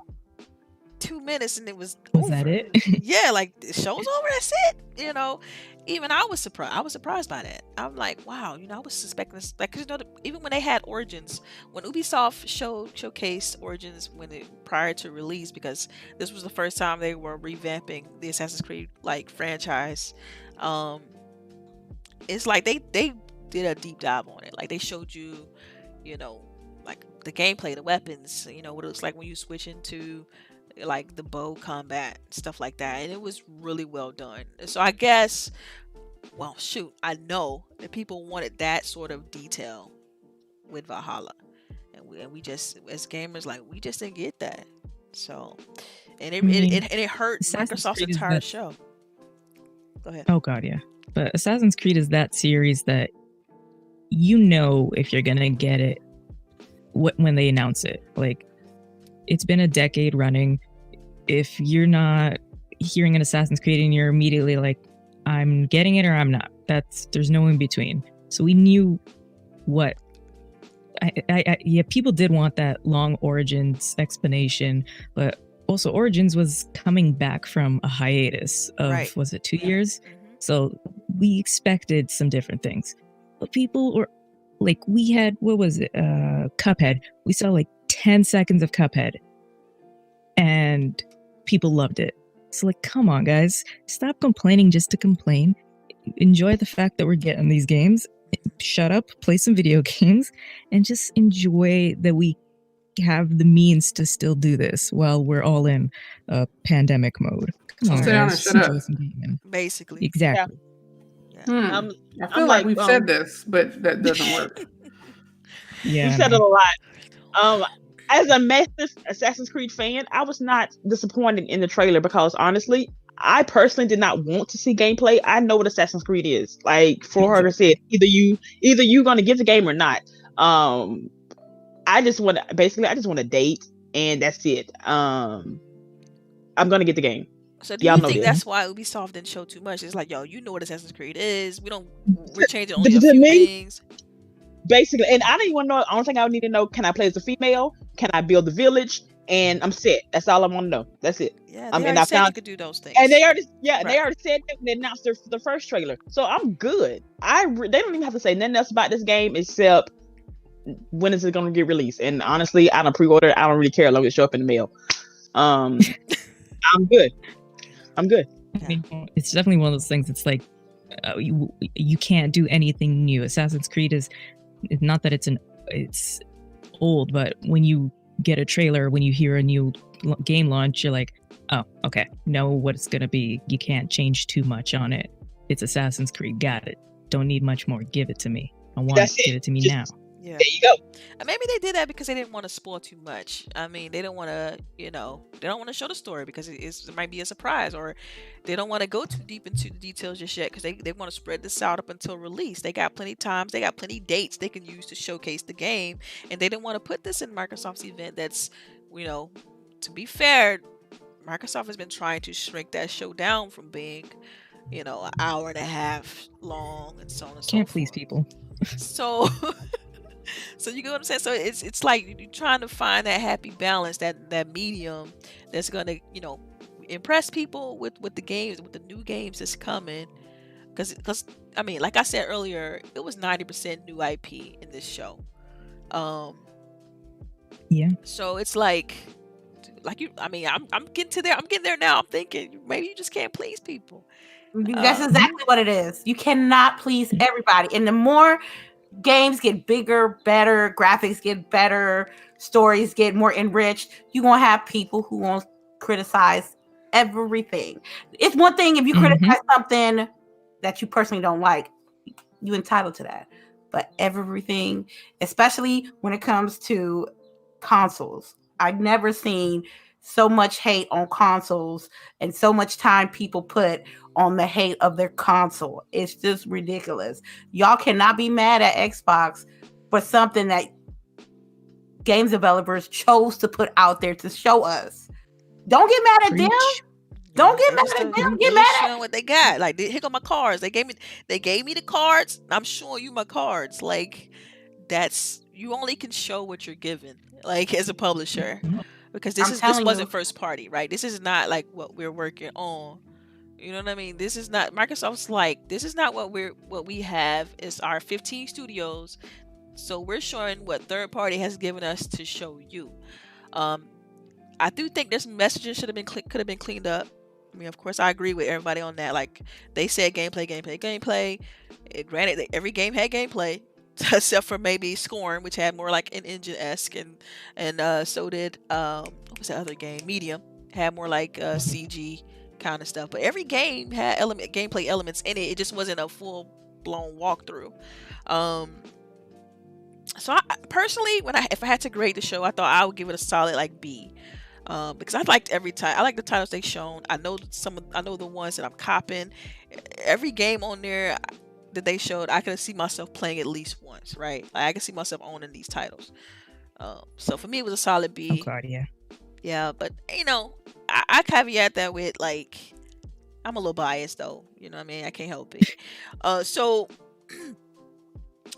2 minutes and it was over. That it? Yeah, like the show's over. That's it. You know. Even I was surprised. I was surprised by that. I'm like, wow, I was suspecting this. Like, because even when they had Origins, when Ubisoft showcased Origins prior to release, because this was the first time they were revamping the Assassin's Creed franchise. It's like they did a deep dive on it. Like they showed you, like the gameplay, the weapons, what it looks like when you switch into like the bow combat, stuff like that, and it was really well done. So I guess, I know that people wanted that sort of detail with Valhalla, and we just, as gamers, we just didn't get that. So, and it hurt Microsoft's entire show. Go ahead. Oh god, yeah. But Assassin's Creed is that series that if you're gonna get it when they announce it. Like, it's been a decade running. If you're not hearing an Assassin's Creed and you're immediately like, I'm getting it or I'm not, there's no in between. So we knew what. People did want that long Origins explanation, but also Origins was coming back from a hiatus of, was it 2 years? Mm-hmm. So we expected some different things. But people were like, we had, what was it? Cuphead. We saw like 10 seconds of Cuphead. And people loved it. So come on, guys. Stop complaining just to complain. Enjoy the fact that we're getting these games. Shut up, play some video games, and just enjoy that we have the means to still do this while we're all in pandemic mode. Come on, guys. Shut up. Basically. Exactly. Yeah. I feel like we've said this, but that doesn't work. Yeah. You said it a lot. As a master Assassin's Creed fan, I was not disappointed in the trailer because honestly, I personally did not want to see gameplay. I know what Assassin's Creed is. Like TheFloorHugger said, either you gonna get the game or not. I just want a date and that's it. I'm gonna get the game. So do you think that's why Ubisoft didn't show too much? It's like, you know what Assassin's Creed is. We're changing only a few things. Basically, and I don't even know. The only thing I would need to know: can I play as a female? Can I build the village? And I'm set. That's all I want to know. That's it. Yeah, they already said you could do those things. And they already said that when they announced the first trailer. So I'm good. They don't even have to say nothing else about this game except when is it going to get released. And honestly, I don't pre-order. I don't really care as long as it show up in the mail. I'm good. I mean, it's definitely one of those things. It's like you can't do anything new. Assassin's Creed is not that it's old, but when you get a trailer, when you hear a new game launch, you're like, oh, okay, know what it's gonna be. You can't change too much on it. It's Assassin's Creed. Got it. Don't need much more. Give it to me. I want it. Give it to me now. Yeah. There you go. Maybe they did that because they didn't want to spoil too much. I mean, they don't want to, they don't want to show the story because it might be a surprise, or they don't want to go too deep into the details just yet because they want to spread this out up until release. They got plenty of times, they got plenty of dates they can use to showcase the game, and they didn't want to put this in Microsoft's event. That's, to be fair, Microsoft has been trying to shrink that show down from being, an hour and a half long and so on and so forth. Can't please people. So. So you get what I'm saying? So it's like you're trying to find that happy balance, that medium that's gonna, impress people with the games, with the new games that's coming, because I mean, like I said earlier, it was 90% new IP in this show. Yeah. So it's like you. I mean, I'm getting to there. I'm getting there now. I'm thinking maybe you just can't please people. That's exactly what it is. You cannot please everybody, and the more games get bigger, better, graphics get better, stories get more enriched, you're gonna have people who won't criticize everything. It's one thing if you criticize something that you personally don't like, you're entitled to that. But everything, especially when it comes to consoles, I've never seen so much hate on consoles and so much time people put on the hate of their console. It's just ridiculous. Y'all cannot be mad at Xbox for something that games developers chose to put out there to show us. Don't get mad at them. Don't get mad at them. Get mad at what they got. Like, here go my cards. They gave me the cards. I'm showing you my cards. Like, that's, you only can show what you're given, like, as a publisher, because this wasn't first party, right? This is not like what we're working on. You know what I mean? This is not Microsoft's, like, this is not what we have. Is our 15 studios. So we're showing what third party has given us to show you. I do think this messaging could have been cleaned up. I mean, of course, I agree with everybody on that. Like, they said gameplay. Granted, every game had gameplay, except for maybe Scorn, which had more like an engine-esque, and so did what was the other game? Medium had more like CG kind of stuff. But every game had gameplay elements in it. It just wasn't a full-blown walkthrough. So I personally, if I had to grade the show, I thought I would give it a solid like B. Because I liked I like the titles they shown. I know the ones that I'm copping. Every game on there that they showed, I could see myself playing at least once, right? Like, I could see myself owning these titles. So for me, it was a solid B. Oh God, yeah. Yeah, but you know, I caveat that with, like, I'm a little biased though. You know what I mean? I can't help it. So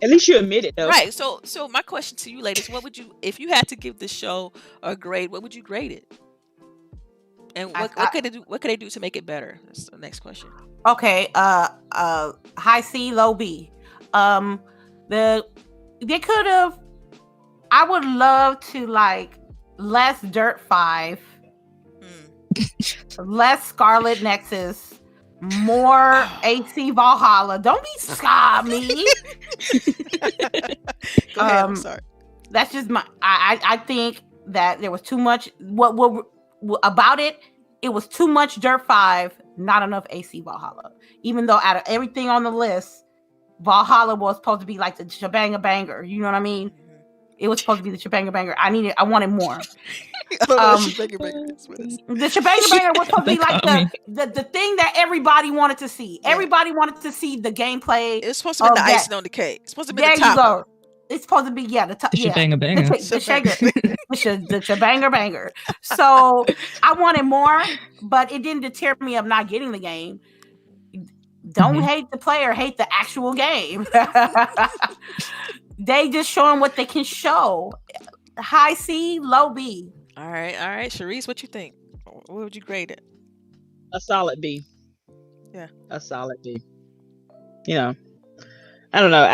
at least you admit it though. Right. So my question to you ladies, what would you, if you had to give this show a grade, what would you grade it? And what could they do to make it better? That's the next question. Okay, high C, low B. They could have, I would love to, like, less Dirt 5, less Scarlett Nexus, more AC Valhalla. Don't be scabby. Go ahead, I'm sorry. That's just I think that there was too much what about it. It was too much Dirt 5, not enough AC Valhalla. Even though out of everything on the list, Valhalla was supposed to be like the shebanga banger. You know what I mean? It was supposed to be the shebanga banger. I wanted more. The shebanga banger was supposed to be like the thing that everybody wanted to see. Yeah. Everybody wanted to see the gameplay. It's supposed to be the icing on the cake. It's supposed to be the top. There you go. It's supposed to be the shebanga banger. The shebanga banger. So I wanted more, but it didn't deter me of not getting the game. Don't hate the player, hate the actual game. They just showing what they can show. High C, low B. All right. CHAREECE, what you think? What would you grade it? A solid B. Yeah. A solid B. You know, I don't know.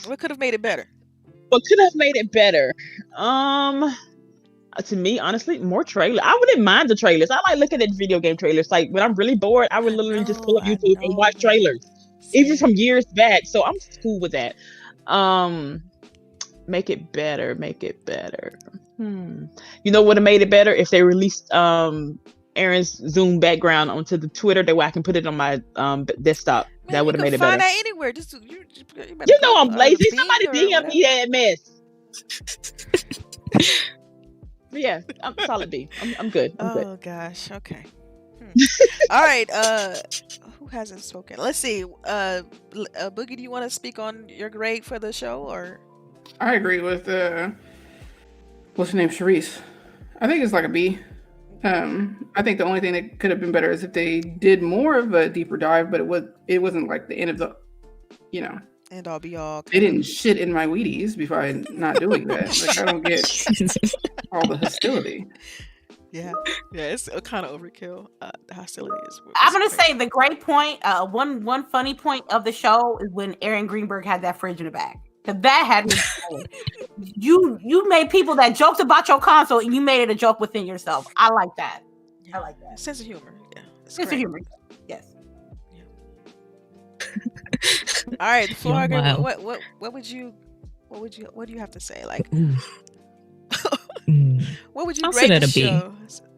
What could have made it better? What could have made it better? To me, honestly, more trailers. I wouldn't mind the trailers. I like looking at video game trailers. Like, when I'm really bored, I would literally just pull up YouTube and watch trailers, even from years back. So I'm cool with that. Make it better. You know what would have made it better? If they released Aaron's Zoom background onto the Twitter, that way I can put it on my desktop. Man, that would have made it better. Find that anywhere. You know I'm lazy. Somebody DM me that mess. Yeah, I'm solid B. I'm good. Oh gosh. Okay. All right. Who hasn't spoken? Let's see. Boogie, do you want to speak on your grade for the show, or? I agree with what's her name, CHAREECE. I think it's like a B. I think the only thing that could have been better is if they did more of a deeper dive, but it wasn't like the end of the, end all be all. They didn't shit in my Wheaties before not doing that. Like, I don't get all the hostility. Yeah, it's kind of overkill. The hostility is. I'm gonna say the great point. One funny point of the show is when Aaron Greenberg had that fridge in the back. Cause that had me. You made people that joked about your console, and you made it a joke within yourself. I like that. Yeah. I like that. Sense of humor. Yeah, sense of humor. Yes. Yeah. All right, TheFloorHugger. What do you have to say? Like, what would you rate the show?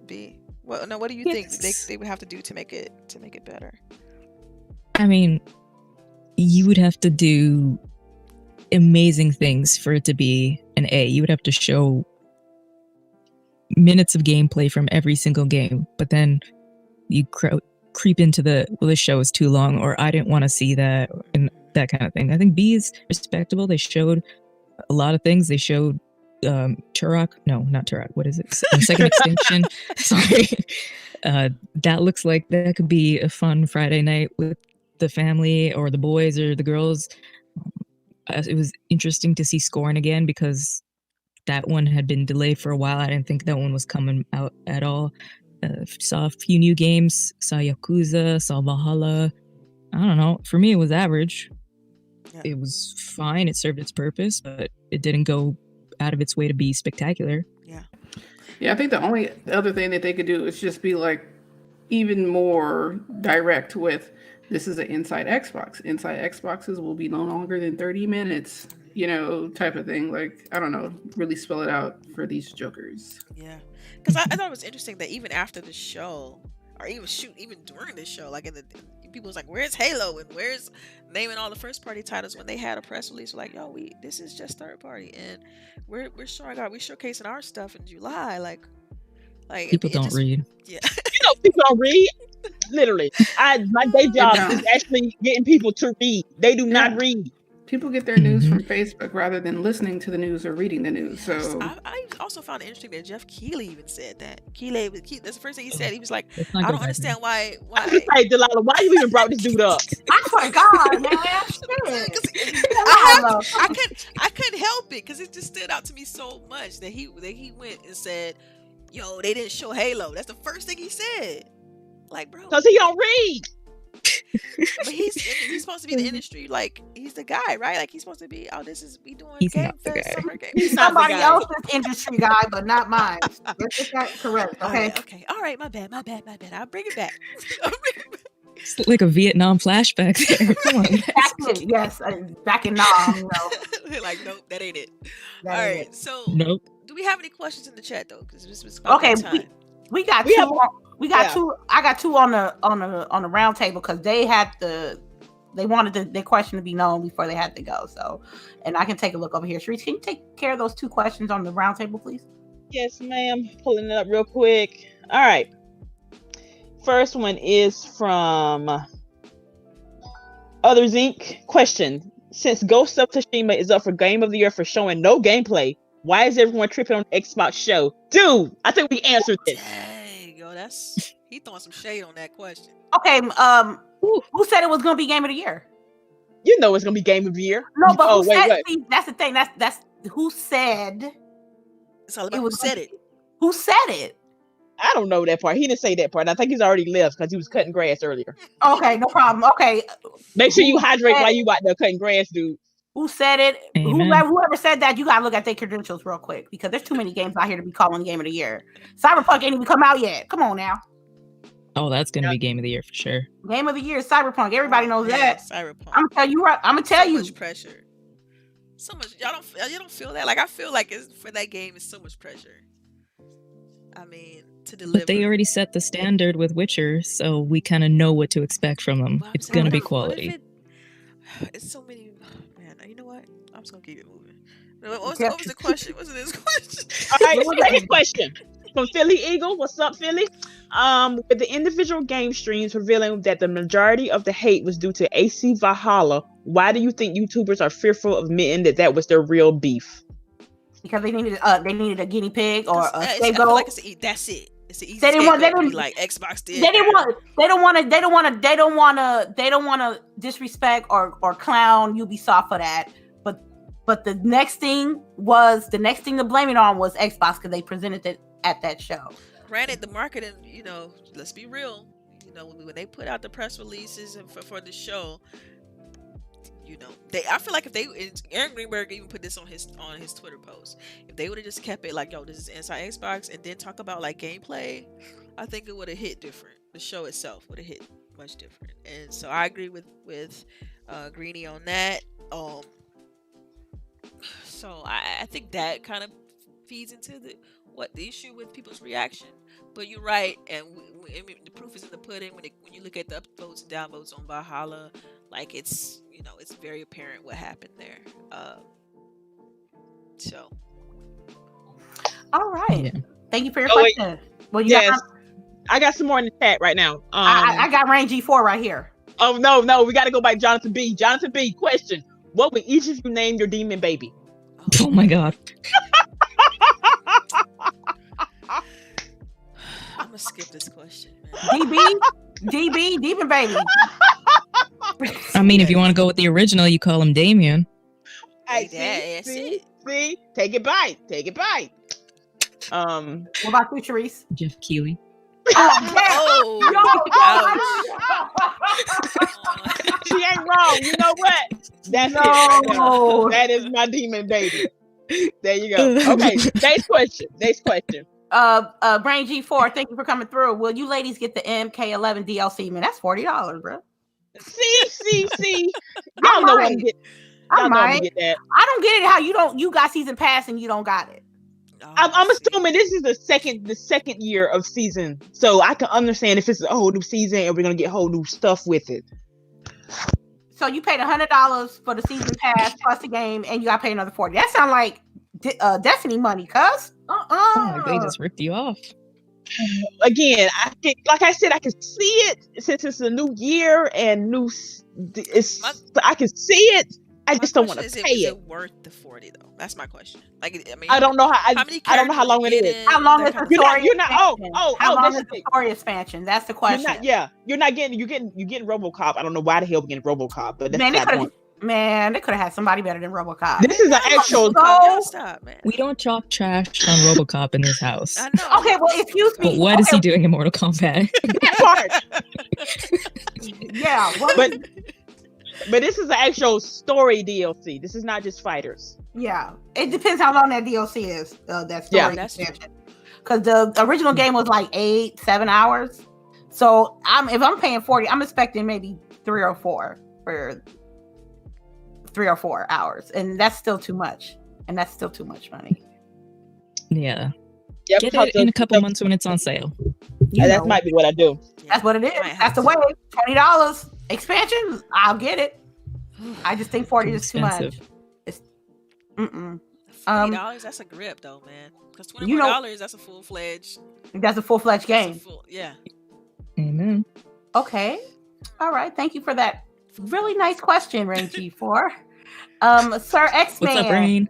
B. Well, no. What do you think they would have to do to make it better? I mean, you would have to do amazing things for it to be an A. You would have to show minutes of gameplay from every single game, but then you creep into this show is too long, or I didn't want to see that, and that kind of thing. I think B is respectable. They showed a lot of things. They showed Turok. No, not Turok. What is it? Second Extinction. Sorry. That looks like that could be a fun Friday night with the family or the boys or the girls. It was interesting to see Scorn again because that one had been delayed for a while. I didn't think that one was coming out at all. Saw a few new games. Saw Yakuza. Saw Valhalla. I don't know. For me, it was average. Yeah. It was fine. It served its purpose, but it didn't go out of its way to be spectacular. Yeah. Yeah, I think the only other thing that they could do is just be like even more direct with this is an Inside Xbox. Inside Xboxes will be no longer than 30 minutes, type of thing. Like, I don't know, really spell it out for these jokers. Yeah. Because I thought it was interesting that even after the show, or even during the show, like people was like, where's Halo and where's naming all the first party titles when they had a press release like, yo, this is just third party and we're showcasing our stuff in July. Like people don't read. Yeah. People don't read. Literally, my day job is actually getting people to read. They do not read. People get their news from Facebook rather than listening to the news or reading the news. So I also found it interesting that Jeff Keighley even said that. That's the first thing he said. He was like, I don't understand why. Hey, Delilah, why you even brought this dude up? I swear to God, man. I couldn't help it because it just stood out to me so much that he went and said, yo, they didn't show Halo. That's the first thing he said. Like, bro, because he don't read. But he's supposed to be the industry, like he's the guy, right? Like he's supposed to be. Oh, we doing he's Game Fest, summer game. He's somebody else's industry guy, but not mine. Let's get that correct, okay? Okay, all right. My bad. I'll bring it back. It's like a Vietnam flashback there. Come on. Yes, back in Nam. Like, nope, that ain't it. All right, so nope. Do we have any questions in the chat though? Because this was okay. Time. We got two. We got two. I got two on the round table because they wanted their question to be known before they had to go. So, and I can take a look over here. CHAREECE, can you take care of those two questions on the round table, please? Yes, ma'am. Pulling it up real quick. All right. First one is from Others Inc. Question: since Ghost of Tsushima is up for Game of the Year for showing no gameplay, why is everyone tripping on the Xbox show? Dude, I think we answered this. He throwing some shade on that question. Okay, who said it was gonna be Game of the Year? You know it's gonna be Game of the Year. No, but wait. See, that's the thing. That's who said. It's all about who said it. Who said it? I don't know that part. He didn't say that part. I think he's already left because he was cutting grass earlier. Okay, no problem. Okay. Make sure you hydrate while you out there cutting grass, dude. Who said it? Whoever said that, you gotta look at their credentials real quick because there's too many games out here to be calling Game of the Year. Cyberpunk ain't even come out yet. Come on now. Oh, that's gonna be Game of the Year for sure. Game of the Year is Cyberpunk. Everybody knows that. Cyberpunk. I'm gonna tell you right. I'm gonna tell you. So much pressure. So much. Y'all don't feel that? Like I feel like for that game is so much pressure. I mean, to deliver. But they already set the standard with Witcher, so we kind of know what to expect from them. Well, it's gonna be quality. It's so many. Man, you know what? I'm just gonna keep it moving. What was the question? What's this question? All right, second question from Philly Eagle. What's up, Philly? With the individual game streams revealing that the majority of the hate was due to AC Valhalla, why do you think YouTubers are fearful of admitting that was their real beef? Because they needed a guinea pig or a scapegoat. Like that's it. It's an easy scapegoat. Like Xbox did. They don't want to disrespect or clown Ubisoft for that. But the next thing to blame it on was Xbox because they presented it at that show. granted, the marketing, let's be real. When they put out the press releases and for the show, I feel like if Aaron Greenberg even put this on his Twitter post, if they would have just kept it like, yo, this is Inside Xbox, and then talk about like gameplay, I think it would have hit different. The show itself would have hit much different. And so I agree with Greenie on that. So I think that kind of feeds into the issue with people's reaction. But you're right, and the proof is in the pudding. When you look at the upvotes and downvotes on Valhalla, like it's very apparent what happened there. So, all right, Yeah. Thank you for your question. Well, I got some more in the chat right now. I got Rain G4 right here. Oh no, we got to go by Jonathan B. Jonathan B. Question: what would each of you name your demon baby? Oh my god. I'm gonna skip this question, man. DB, Demon Baby. I mean, if you want to go with the original, you call him Damien. See, take it bite. What about you, CHAREECE? Jeff Keighley. Oh, She ain't wrong. You know what? That's it. Right there. That is my demon baby. There you go. Okay, next question. Brain G4, thank you for coming through. Will you ladies get the MK11 DLC? Man, that's $40, bro. See. Y'all know I'm get. Y'all know I'm get that. I don't get it. How you got season pass and you don't got it. I'm assuming this is the second year of season, so I can understand if it's a whole new season and we're gonna get whole new stuff with it. So you paid $100 for the season pass plus the game, and you got to pay another $40. That sounds like Destiny money, cuz. Like they just ripped you off. Again, like I said, I can see it since it's a new year and I can see it. I just don't want to pay it. Is it worth the $40 though? That's my question. Like, I mean, I don't know how long it is. How long is the story? You're not. How long is the story expansion? That's the question. You're getting RoboCop. I don't know why the hell we're getting RoboCop, but that's they could have had somebody better than RoboCop. This is an actual. Stop, man. We don't talk trash on RoboCop in this house. I know. Okay, well, excuse me. But what is he doing in Mortal Kombat? Yeah, but this is an actual story DLC. This is not just fighters. Yeah, it depends how long that DLC is. That story expansion, because the original game was like 7 hours. So if I'm paying $40, I'm expecting maybe 3 or 4 for 3 or 4 hours, and that's still too much. And that's still too much money. Yeah. Get it in a couple months when it's on sale. That might be what I do. That's what it is. That's the way. $20 expansion. I'll get it. I just think 40 is too much. It's $40. That's a grip though, man. Because $20, that's a full-fledged. That's a full-fledged game. Yeah. Amen. Okay. All right. Thank you for that really nice question, Rain G4. Sir X-Man. What's up, Rain?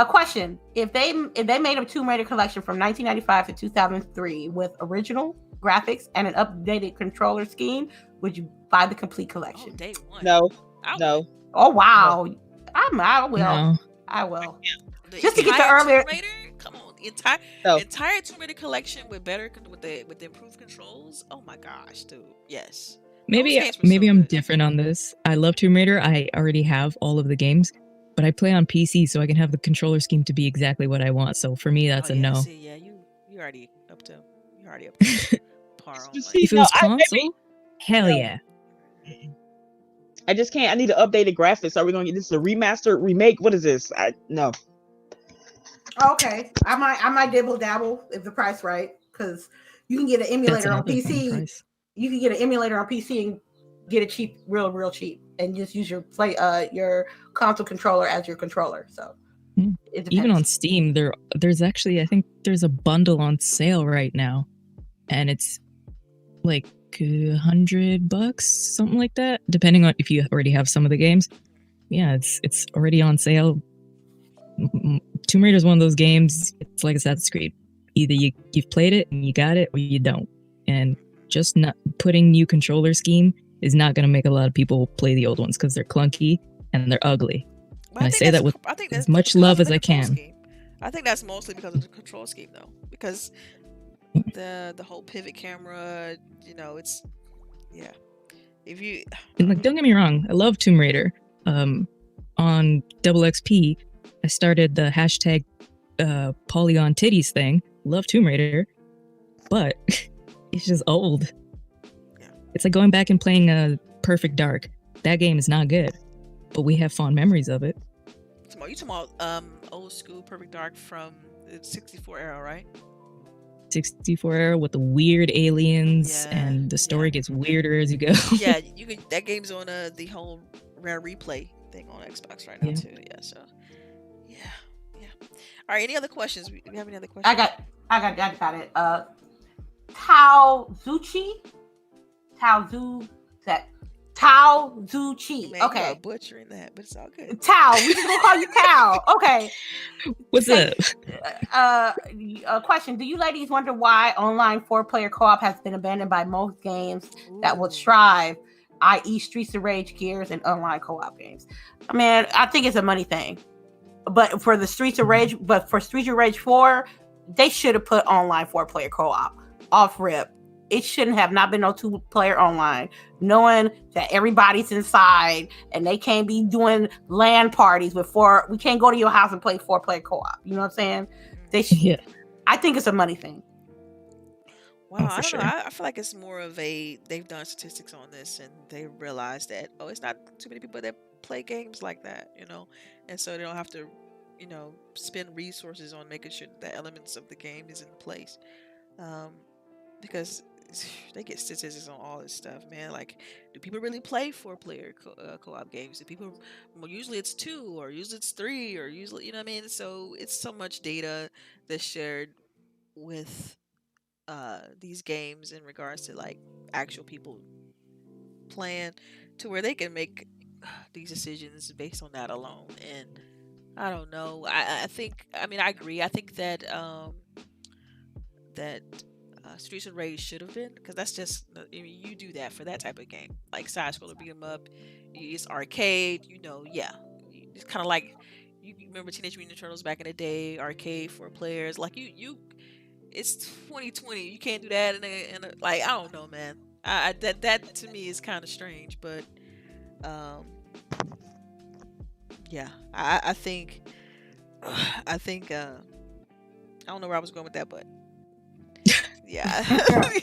Question: If they made a Tomb Raider collection from 1995 to 2003 with original graphics and an updated controller scheme, would you buy the complete collection? Day one. No. Oh wow! No. I will. No. I will. Just to get the earlier. Come on, entire Tomb Raider collection with the improved controls. Oh my gosh, dude! Yes. Maybe I'm different on this. I love Tomb Raider. I already have all of the games. But I play on PC, so I can have the controller scheme to be exactly what I want. So for me, that's a no. See, yeah, you already up to par. If it was console, hell yeah. I just can't. I need an updated graphics. Are we gonna get this a remaster, remake? What is this? No. Okay, I might dibble dabble if the price right, because you can get an emulator on PC. You can get an emulator on PC and get it cheap, real cheap, and just use your console controller as your controller. So it depends. Even on Steam, there's actually, I think there's a bundle on sale right now, and it's like $100, something like that, depending on if you already have some of the games. Yeah, it's already on sale. Tomb Raider is one of those games. It's like Assassin's Creed. Either you've played it and you got it, or you don't. And just not putting new controller scheme is not going to make a lot of people play the old ones because they're clunky and they're ugly. And I say that with as much love as I can. I think that's mostly because of the control scheme, though. Because the whole pivot camera, it's if you And like, don't get me wrong, I love Tomb Raider. On Double XP, I started the hashtag Polygon Titties thing. Love Tomb Raider, but it's just old. Yeah. It's like going back and playing Perfect Dark. That game is not good, but we have fond memories of it. You talking about old school Perfect Dark from the 64 era, right? 64 era with the weird aliens, and the story gets weirder as you go. Yeah, you can. That game's on the whole Rare Replay thing on Xbox right now too. Yeah, so yeah. All right, any other questions? We have any other questions? I got it. Tao Zuchi. Man, okay. You are butchering that, but it's all good. Tao. We just gonna call you Tao. Okay. What's up? A question. Do you ladies wonder why online 4-player co-op has been abandoned by most games that would strive, i.e. Streets of Rage, Gears, and online co-op games? I mean, I think it's a money thing. But for Streets of Rage 4, they should have put online 4-player co-op off rip. It shouldn't have not been no 2-player online, knowing that everybody's inside and they can't be doing LAN parties before we can't go to your house and play 4-player co-op. You know what I'm saying? I think it's a money thing. Wow, I don't know. I feel like it's more of they've done statistics on this and they realize that, it's not too many people that play games like that, and so they don't have to, spend resources on making sure that elements of the game is in place, because they get statistics on all this stuff, man. Like, do people really play 4-player co-op games? Do people? Well, usually it's 2, or usually it's 3, or usually, you know what I mean. So it's so much data that's shared with these games in regards to like actual people playing, to where they can make these decisions based on that alone. And I don't know. I think. I mean, I agree. I think that Streets of Rage should have been, because that's just, you do that for that type of game, like side scroller beat 'em up. It's arcade, it's kind of like, you remember Teenage Mutant Ninja Turtles back in the day, arcade for players. Like it's 2020, you can't do that in a like, I don't know, man. That to me is kind of strange, but I think I don't know where I was going with that, but yeah. I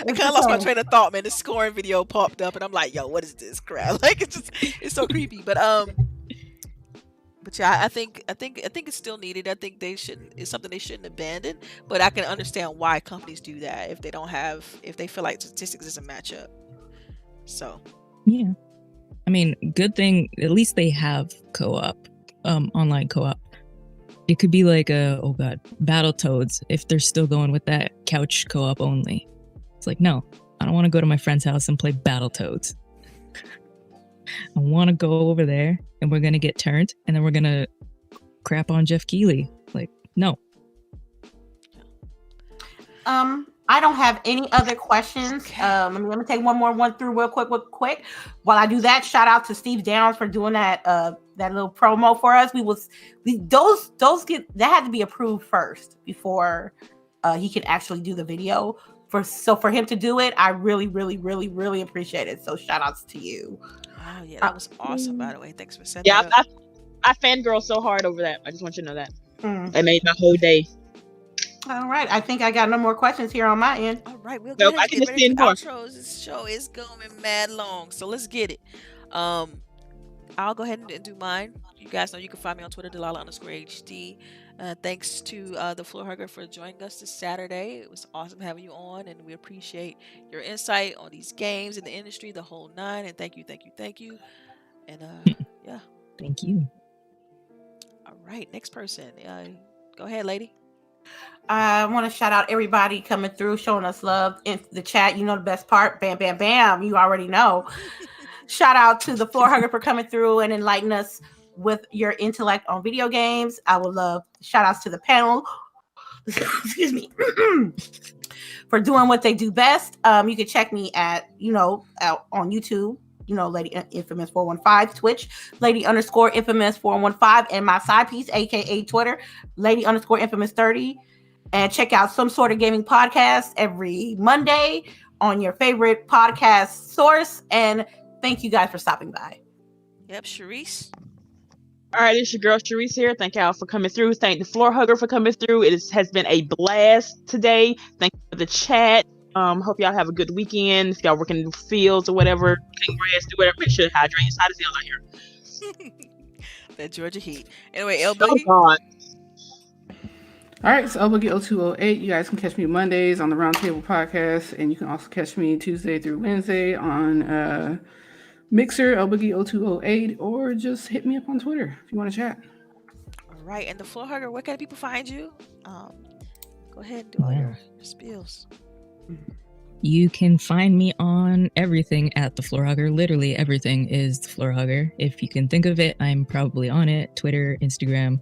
kind of lost my train of thought, man. The scoring video popped up and I'm like, yo, what is this crap? Like, it's so creepy. But yeah, I think it's still needed. I think it's something they shouldn't abandon, but I can understand why companies do that if they feel like statistics doesn't match up. So yeah, I mean, good thing at least they have co-op, online co-op. It could be like Battletoads, if they're still going with that couch co-op only. It's like, no, I don't want to go to my friend's house and play Battletoads. I want to go over there and we're going to get turned and then we're going to crap on Jeff Keighley. Like, no. I don't have any other questions. Okay. Let me take one through real quick. While I do that, shout out to Steve Downs for doing that little promo for us. Those had to be approved first before he could actually do the video. For him to do it, I really, really, really, really appreciate it. So shout outs to you. Oh yeah, that was awesome, by the way. Thanks for setting that up. I fangirl so hard over that. I just want you to know that. It made my whole day. All right, I think I got no more questions here on my end. All right, we'll get ready for outros. This show is going mad long, so let's get it. I'll go ahead and do mine. You guys know you can find me on Twitter, DELILAH_HD. Thanks to TheFloorHugger for joining us this Saturday. It was awesome having you on, and we appreciate your insight on these games in the industry, the whole nine. And thank you. And yeah. Thank you. All right, next person. Go ahead, lady. I want to shout out everybody coming through, showing us love in the chat. You know the best part, bam, bam, bam. You already know. Shout out to TheFloorHugger for coming through and enlightening us with your intellect on video games. I would love shout outs to the panel. Excuse me. For doing what they do best. You can check me at, out on YouTube, Lady Infamous 415, Twitch, Lady_Infamous 415, and my side piece, aka Twitter, Lady_Infamous 30. And check out Some Sort of Gaming podcast every Monday on your favorite podcast source. And thank you guys for stopping by. Yep, CHAREECE. All right, it's your girl CHAREECE here. Thank y'all for coming through. Thank TheFloorHugger for coming through. Has been a blast today. Thank you for the chat. Hope y'all have a good weekend. If y'all working in the fields or whatever, cutting grass, do whatever. Make sure to hydrate. It's hot as hell out here. That Georgia heat. Anyway, Oh LBOOGIE. God. All right, so LBOOGIE0208. You guys can catch me Mondays on the Roundtable podcast, and you can also catch me Tuesday through Wednesday on Mixer, LBOOGIE0208, or just hit me up on Twitter if you want to chat. All right, and TheFloorHugger, where can people find you? Go ahead and do all your spills. You can find me on everything at TheFloorHugger. Literally everything is TheFloorHugger. If you can think of it, I'm probably on it. Twitter, Instagram,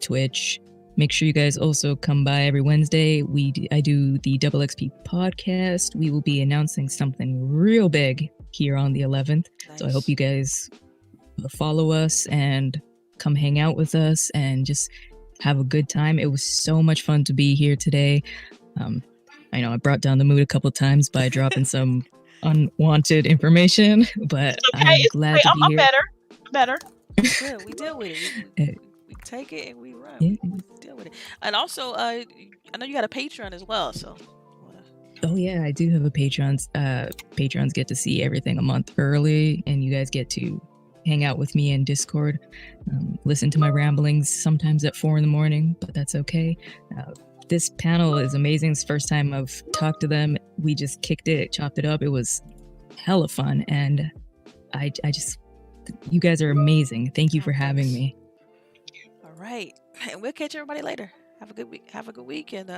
Twitch. Make sure you guys also come by every Wednesday. I do the Double XP podcast. We will be announcing something real big here on the 11th. Nice. So I hope you guys follow us and come hang out with us and just have a good time. It was so much fun to be here today. I know I brought down the mood a couple times by dropping some unwanted information, but I'm glad to be I'm here. better. Good. We deal with it. We take it and we run. Yeah. We deal with it. And also, I know you got a Patreon as well, so. Oh yeah, I do have a Patreon. Patrons get to see everything a month early, and you guys get to hang out with me in Discord, listen to my ramblings sometimes at 4 a.m, but that's okay. This panel is amazing. It's the first time I've talked to them. We just kicked it, chopped it up. It was hella fun, and I just, you guys are amazing. Thank you for having me. All right, and we'll catch everybody later. Have a good week. Have a good week, and